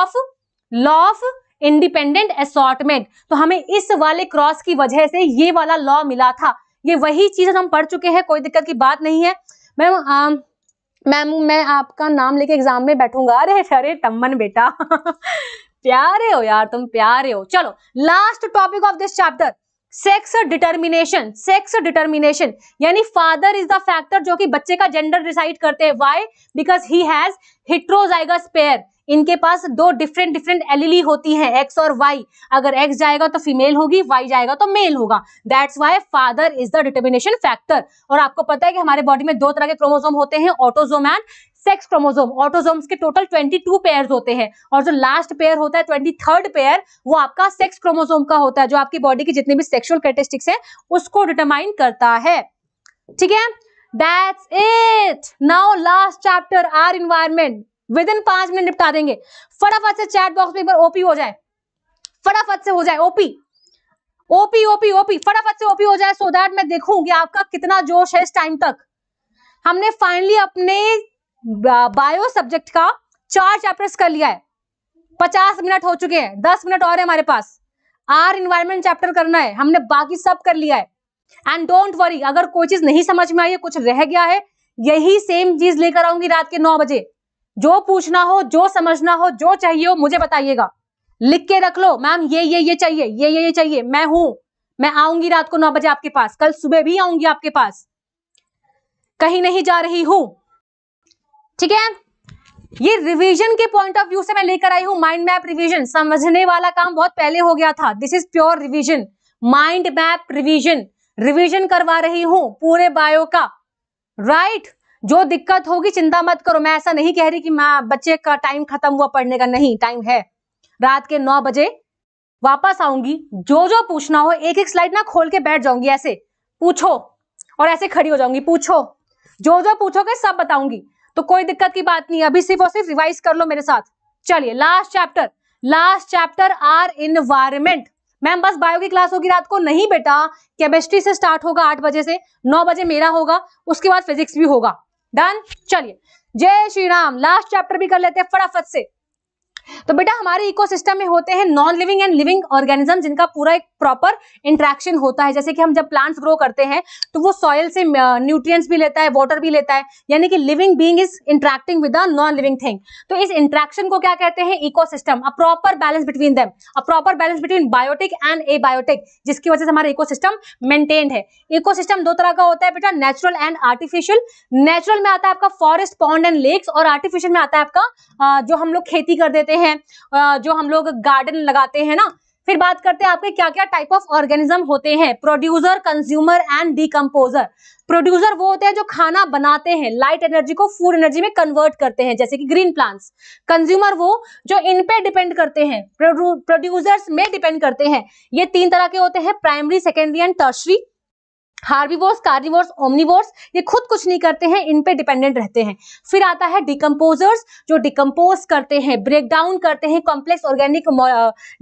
ऑफ इंडिपेंडेंट असॉर्टमेंट। तो हमें इस वाले क्रॉस की वजह से ये वाला लॉ मिला था। ये वही चीज हम पढ़ चुके हैं, कोई दिक्कत की बात नहीं है। मैम मैं आपका नाम लेके एग्जाम में बैठूंगा। अरे टम्मन बेटा प्यारे हो यार तुम, प्यारे हो। चलो, last topic of this chapter, sex determination, यानी फादर इज द फैक्टर जो कि बच्चे का जेंडर डिसाइड करते हैं। Why? Because he has heterozygous pair, इनके पास 2 डिफरेंट एलीली होती हैं, एक्स और वाई। अगर एक्स जाएगा तो फीमेल होगी, वाई जाएगा तो मेल होगा। That's why father is the determination factor. और आपको पता है कि हमारे बॉडी में 2 तरह के क्रोमोसोम होते हैं, autosome and sex chromosome. Autosomes के टोटल 22 पेयर्स होते हैं, और जो लास्ट पेयर होता है 23rd पेयर, वो आपका सेक्स क्रोमोसोम का होता है, जो आपकी बॉडी की जितनी भी सेक्सुअल कैरेक्टरिस्टिक्स है उसको डिटरमाइन करता है। ठीक है, that's it. Now last chapter, are environment, with in 5 minute निपटा देंगे। फटाफट से चैट बॉक्स में एक बार ओपी हो जाए, फटाफट से हो जाए ओपी फटाफट से ओपी हो जाए, सो दैट मैं देखूं कि आपका कितना जोश है इस टाइम तक। हमने फाइनली अपने बायो सब्जेक्ट का 4 चैप्टर्स कर लिया है, 50 मिनट हो चुके हैं, 10 मिनट और है हमारे पास। आर इन्वायरमेंट चैप्टर करना है, हमने बाकी सब कर लिया है। एंड डोंट वरी, अगर कोई चीज नहीं समझ में आई है, कुछ रह गया है, यही सेम चीज लेकर आऊंगी रात के 9 बजे। जो पूछना हो, जो समझना हो, जो चाहिए हो, मुझे बताइएगा, लिख के रख लो। मैम ये चाहिए, ये चाहिए, मैं आऊंगी रात को 9 बजे आपके पास, कल सुबह भी आऊंगी आपके पास, कहीं नहीं जा रही हूं। ठीक है, ये रिवीजन के पॉइंट ऑफ व्यू से मैं लेकर आई हूं माइंड मैप रिवीजन। समझने वाला काम बहुत पहले हो गया था, this is pure revision, mind map revision करवा रही हूं पूरे बायो का, राइट। जो दिक्कत होगी चिंता मत करो, मैं ऐसा नहीं कह रही कि बच्चे का टाइम खत्म हुआ पढ़ने का, नहीं, टाइम है। रात के 9 बजे वापस आऊंगी, जो पूछना हो एक एक स्लाइड ना खोल के बैठ जाऊंगी, ऐसे पूछो, और ऐसे खड़ी हो जाऊंगी, पूछो, जो पूछोगे सब बताऊंगी, तो कोई दिक्कत की बात नहीं। अभी सिर्फ और सिर्फ रिवाइज कर लो मेरे साथ। चलिए, last chapter are environment. Ma'am बस बायो की क्लास होगी रात को? नहीं बेटा, केमिस्ट्री से स्टार्ट होगा 8 बजे से, 9 बजे मेरा होगा, उसके बाद फिजिक्स भी होगा। डन। चलिए, जय श्री राम। लास्ट चैप्टर भी कर लेते हैं फटाफट से। तो बेटा हमारे इकोसिस्टम में होते हैं non living and living organism जिनका पूरा एक प्रॉपर इंटरेक्शन होता है। जैसे कि हम जब प्लांट्स ग्रो करते हैं तो वो सॉइल से न्यूट्रिएंट्स भी लेता है, वाटर भी लेता है, यानी कि living being is interacting with the non living thing. तो इस इंटरेक्शन को क्या कहते हैं? Ecosystem. A proper balance between them, a proper balance between biotic and abiotic, जिसकी वजह से हमारा इकोसिस्टम मेंटेन्ड है। इकोसिस्टम दो तरह का होता है बेटा, नेचुरल एंड आर्टिफिशियल। नेचुरल में आता है आपका फॉरेस्ट, पॉन्ड एंड लेक्स, और आर्टिफिशियल में आता है आपका जो हम लोग खेती कर देते हैं, जो हम लोग गार्डन लगाते हैं ना। फिर बात करते हैं आपके क्या क्या टाइप ऑफ ऑर्गेनिज्म होते हैं। Producer, consumer and decomposer. Producer वो होते हैं जो खाना बनाते हैं, लाइट एनर्जी को फूड एनर्जी में कन्वर्ट करते हैं, जैसे कि ग्रीन प्लांट्स। कंज्यूमर वो जो इन पे डिपेंड करते हैं, प्रोड्यूसर्स में डिपेंड करते हैं। ये तीन तरह के होते हैं, primary, secondary and tertiary. Herbivores, carnivores, omnivores, ये खुद कुछ नहीं करते हैं, इन पे डिपेंडेंट रहते हैं। फिर आता है डिकम्पोजर्स, जो डिकम्पोज करते हैं, ब्रेक डाउन करते हैं कॉम्प्लेक्स ऑर्गेनिक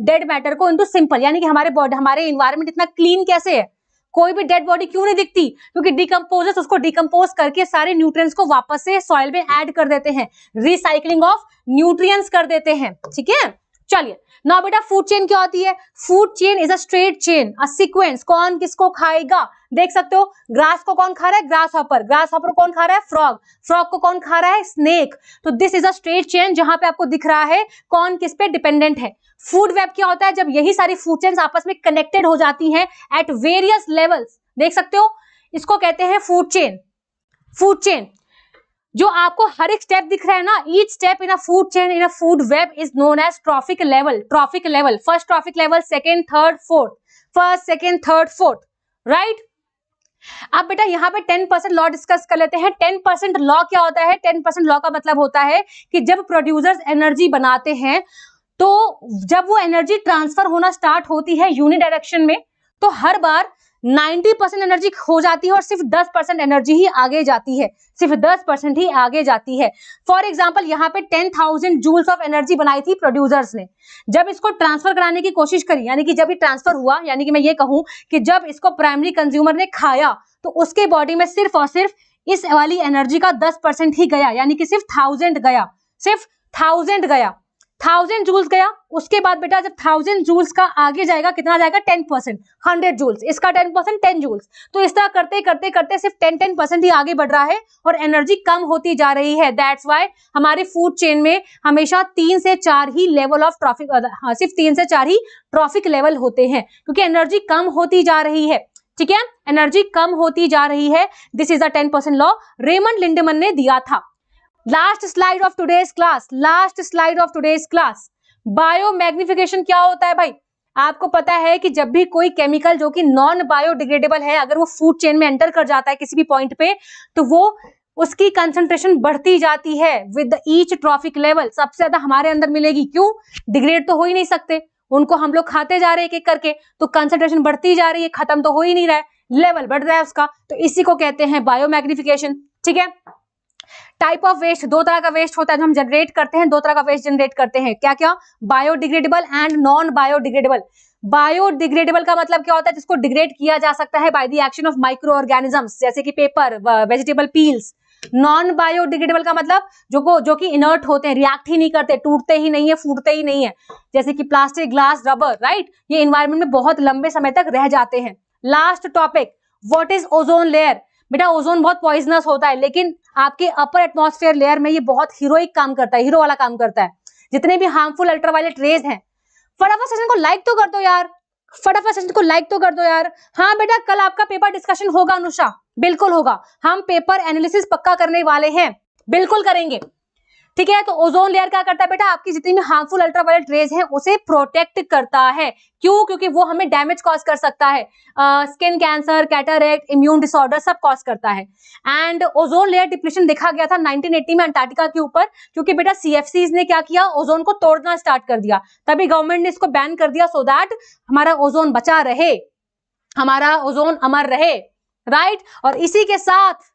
डेड मैटर को इनटू सिंपल, यानी कि हमारे इन्वायरमेंट इतना क्लीन कैसे है, कोई भी डेड बॉडी क्यों नहीं दिखती? क्योंकि डिकम्पोजर्स उसको डिकम्पोज करके सारे न्यूट्रिएंट्स को वापस से सॉइल में ऐड कर देते हैं, रिसाइकलिंग ऑफ न्यूट्रिएंट्स कर देते हैं। ठीक है, चलिए नाउ बेटा फूड चेन क्या होती है? Food chain is a straight chain, a sequence. कौन किसको खाएगा देख सकते हो। ग्रास को कौन खा रहा है? Grass hopper. ग्रास हॉपर कौन खा रहा है? फ्रॉग। फ्रॉग को कौन खा रहा है? स्नेक। तो this is a straight chain जहां पे आपको दिख रहा है कौन किस पे डिपेंडेंट है। फूड वेब क्या होता है? जब यही सारी फूड चेन्स आपस में कनेक्टेड हो जाती हैं एट वेरियस लेवल्स, देख सकते हो, इसको कहते हैं फूड चेन। फूड चेन जो आपको हर एक स्टेप दिख रहा है ना, each step in a food chain in a food web is known as trophic level. Trophic level, first trophic level, second, third, fourth, first, second, third, fourth, right. अब बेटा यहाँ पे 10% लॉ डिस्कस कर लेते हैं। 10% लॉ क्या होता है? 10% लॉ का मतलब होता है कि जब प्रोड्यूसर्स एनर्जी बनाते हैं तो जब वो एनर्जी ट्रांसफर होना स्टार्ट होती है यूनिडायरेक्शन में, तो हर बार 90% एनर्जी खो जाती है और सिर्फ 10% एनर्जी ही आगे जाती है, सिर्फ 10% ही आगे जाती है। फॉर एग्जांपल यहाँ पे 10,000 जूल्स ऑफ एनर्जी बनाई थी प्रोड्यूसर्स ने। जब इसको ट्रांसफर कराने की कोशिश करी, यानी कि जब ये ट्रांसफर हुआ, यानी कि मैं ये कहूं कि जब इसको प्राइमरी कंज्यूमर ने खाया तो उसके बॉडी में सिर्फ और सिर्फ इस वाली एनर्जी का 10% ही गया, यानी कि सिर्फ 1000 गया, सिर्फ 1000 गया, 1000 जूल्स गया। उसके बाद बेटा जब 1000 जूल्स का आगे जाएगा, कितना जाएगा? 10%, 100 जूल्स, इसका 10%, 10 जूल्स। तो इस तरह करते करते करते सिर्फ 10% ही आगे बढ़ रहा है और एनर्जी कम होती जा रही है। दैट्स वाई हमारे फूड चेन में हमेशा 3 से 4 ही लेवल ऑफ ट्रॉफिक, सिर्फ 3 से 4 ही ट्रॉफिक लेवल होते हैं, क्योंकि एनर्जी कम होती जा रही है। ठीक है, एनर्जी कम होती जा रही है। This is the 10% law, Raymond Lindeman ने दिया था। Last slide of today's class, last slide of today's class. Biomagnification क्या होता है भाई? आपको पता है कि जब भी कोई केमिकल जो कि नॉन बायोडिग्रेडेबल है, अगर वो फूड चेन में एंटर कर जाता है किसी भी पॉइंट पे, तो वो उसकी कंसंट्रेशन बढ़ती जाती है विद ईच ट्रॉफिक लेवल। सबसे ज्यादा हमारे अंदर मिलेगी, क्यों? डिग्रेड तो हो ही नहीं सकते, उनको हम लोग खाते जा रहे हैं एक एक करके, तो कंसंट्रेशन बढ़ती जा रही है, खत्म तो हो ही नहीं रहा है, लेवल बढ़ रहा है उसका। तो इसी को कहते हैं बायोमैग्निफिकेशन। ठीक है, टाइप ऑफ वेस्ट, दो तरह का वेस्ट होता है जो हम जनरेट करते हैं, दो तरह का वेस्ट जनरेट करते हैं। क्या क्या? Biodegradable and non biodegradable. Biodegradable का मतलब क्या होता है? जिसको डिग्रेड किया जा सकता है by the action of micro organisms, जैसे कि paper, vegetable peels. Non biodegradable का मतलब जो कि इनर्ट होते हैं, रिएक्ट ही नहीं करते, टूटते ही नहीं है, फूटते ही नहीं है, जैसे कि प्लास्टिक, ग्लास, रबर, राइट। ये एनवायरमेंट में बहुत लंबे समय तक रह जाते हैं। Last topic, what is ozone layer? बेटा ओजोन बहुत पॉइजनस होता है, लेकिन आपके अपर एटमॉस्फेयर लेयर में ये बहुत हीरोइक काम करता है, हीरो वाला काम करता है। जितने भी हार्मफुल अल्ट्रावायलेट रेज हैं, फटाफट सेशन को लाइक तो कर दो यार, फटाफट सेशन को लाइक तो कर दो यार। हाँ बेटा कल आपका पेपर डिस्कशन होगा अनुषा, बिल्कुल होगा। हम पेपर एनालिसिस पक्का करने वाले हैं, बिल्कुल करेंगे। ठीक है, तो ओजोन लेयर क्या करता है बेटा? आपकी जितनी भी हार्मफुल अल्ट्रावायलेट रेज हैं उसे प्रोटेक्ट करता है। क्यों? क्योंकि वो हमें डैमेज कॉज कर सकता है, skin cancer, cataract, immune disorder सब कॉज करता है। एंड ओजोन लेयर डिप्लीशन देखा गया था 1980 में अंटार्कटिका के ऊपर, क्योंकि बेटा सीएफसीज ने क्या किया? ओजोन को तोड़ना स्टार्ट कर दिया, तभी गवर्नमेंट ने इसको बैन कर दिया, सो दैट हमारा ओजोन बचा रहे, हमारा ओजोन अमर रहे, राइट। और इसी के साथ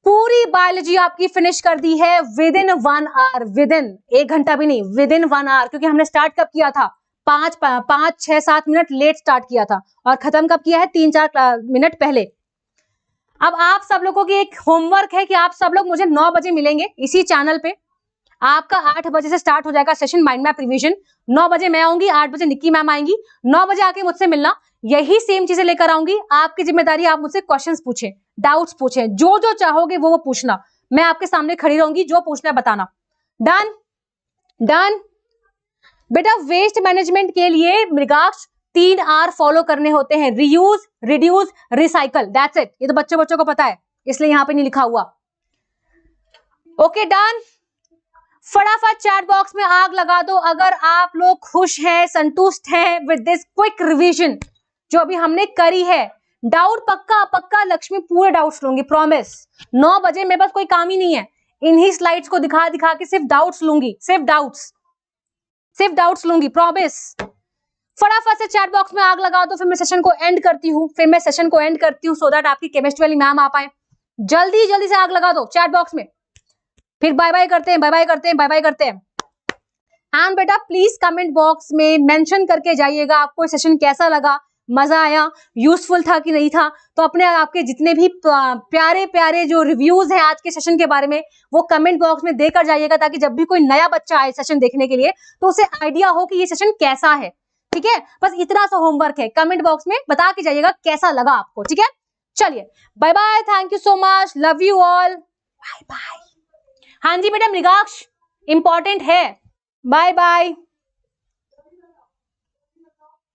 पूरी बायोलॉजी आपकी फिनिश कर दी है within 1 hour, within 1 घंटा भी नहीं, विद इन 1 आवर। क्योंकि हमने स्टार्ट कब किया था? 5-6-7 मिनट लेट स्टार्ट किया था और खत्म कब किया है? 3-4 मिनट पहले। अब आप सब लोगों की एक होमवर्क है कि आप सब लोग मुझे 9 बजे मिलेंगे इसी चैनल पे। आपका 8 बजे से स्टार्ट हो जाएगा सेशन माइंड मैप रिवीजन। 9 बजे मैं आऊंगी, 8 बजे निक्की मैम आएंगी। 9 बजे आके मुझसे मिलना, यही सेम चीजें लेकर आऊंगी। आपकी जिम्मेदारी आप मुझसे क्वेश्चंस पूछें, डाउट्स पूछें, जो जो चाहोगे वो पूछना। मैं आपके सामने खड़ी रहूंगी, जो पूछना है बताना। Done done. बेटा वेस्ट मैनेजमेंट के लिए मृगाक्ष 3 R फॉलो करने होते हैं, reuse, reduce, recycle. That's it. ये तो बच्चों को पता है, इसलिए यहां पे नहीं लिखा हुआ। Okay done. फटाफट चैट बॉक्स में आग लगा दो अगर आप लोग खुश हैं, संतुष्ट हैं विद दिस क्विक रिवीजन जो अभी हमने करी है। डाउट पक्का पक्का लक्ष्मी पूरे डाउट्स लूंगी, प्रॉमिस। 9 बजे मेरे पास कोई काम ही नहीं है, इन्हीं स्लाइड्स को दिखा दिखा के सिर्फ डाउट्स लूंगी, सिर्फ डाउट्स लूंगी, प्रॉमिस। फटाफट से चैट बॉक्स में आग लगा दो, फिर मैं सेशन को एंड करती हूँ, सो दैट आपकी केमिस्ट्री वाली मैम आ पाए। जल्दी जल्दी से आग लगा दो चैट बॉक्स में, फिर बाय बाय करते हैं। एंड बेटा प्लीज कमेंट बॉक्स में मेंशन करके जाइएगा आपको सेशन कैसा लगा, मजा आया, यूजफुल था कि नहीं था। तो अपने आपके जितने भी प्यारे प्यारे जो रिव्यूज हैं आज के सेशन के बारे में, वो कमेंट बॉक्स में देकर जाइएगा, ताकि जब भी कोई नया बच्चा आए सेशन देखने के लिए तो उसे आइडिया हो कि ये सेशन कैसा है। ठीक है, बस इतना सा होमवर्क है, कमेंट बॉक्स में बता के जाइएगा कैसा लगा आपको। ठीक है, चलिए bye bye, thank you so much, love you all, bye bye. हाँ जी बेटा मृगाक्ष इंपॉर्टेंट है, बाय बाय।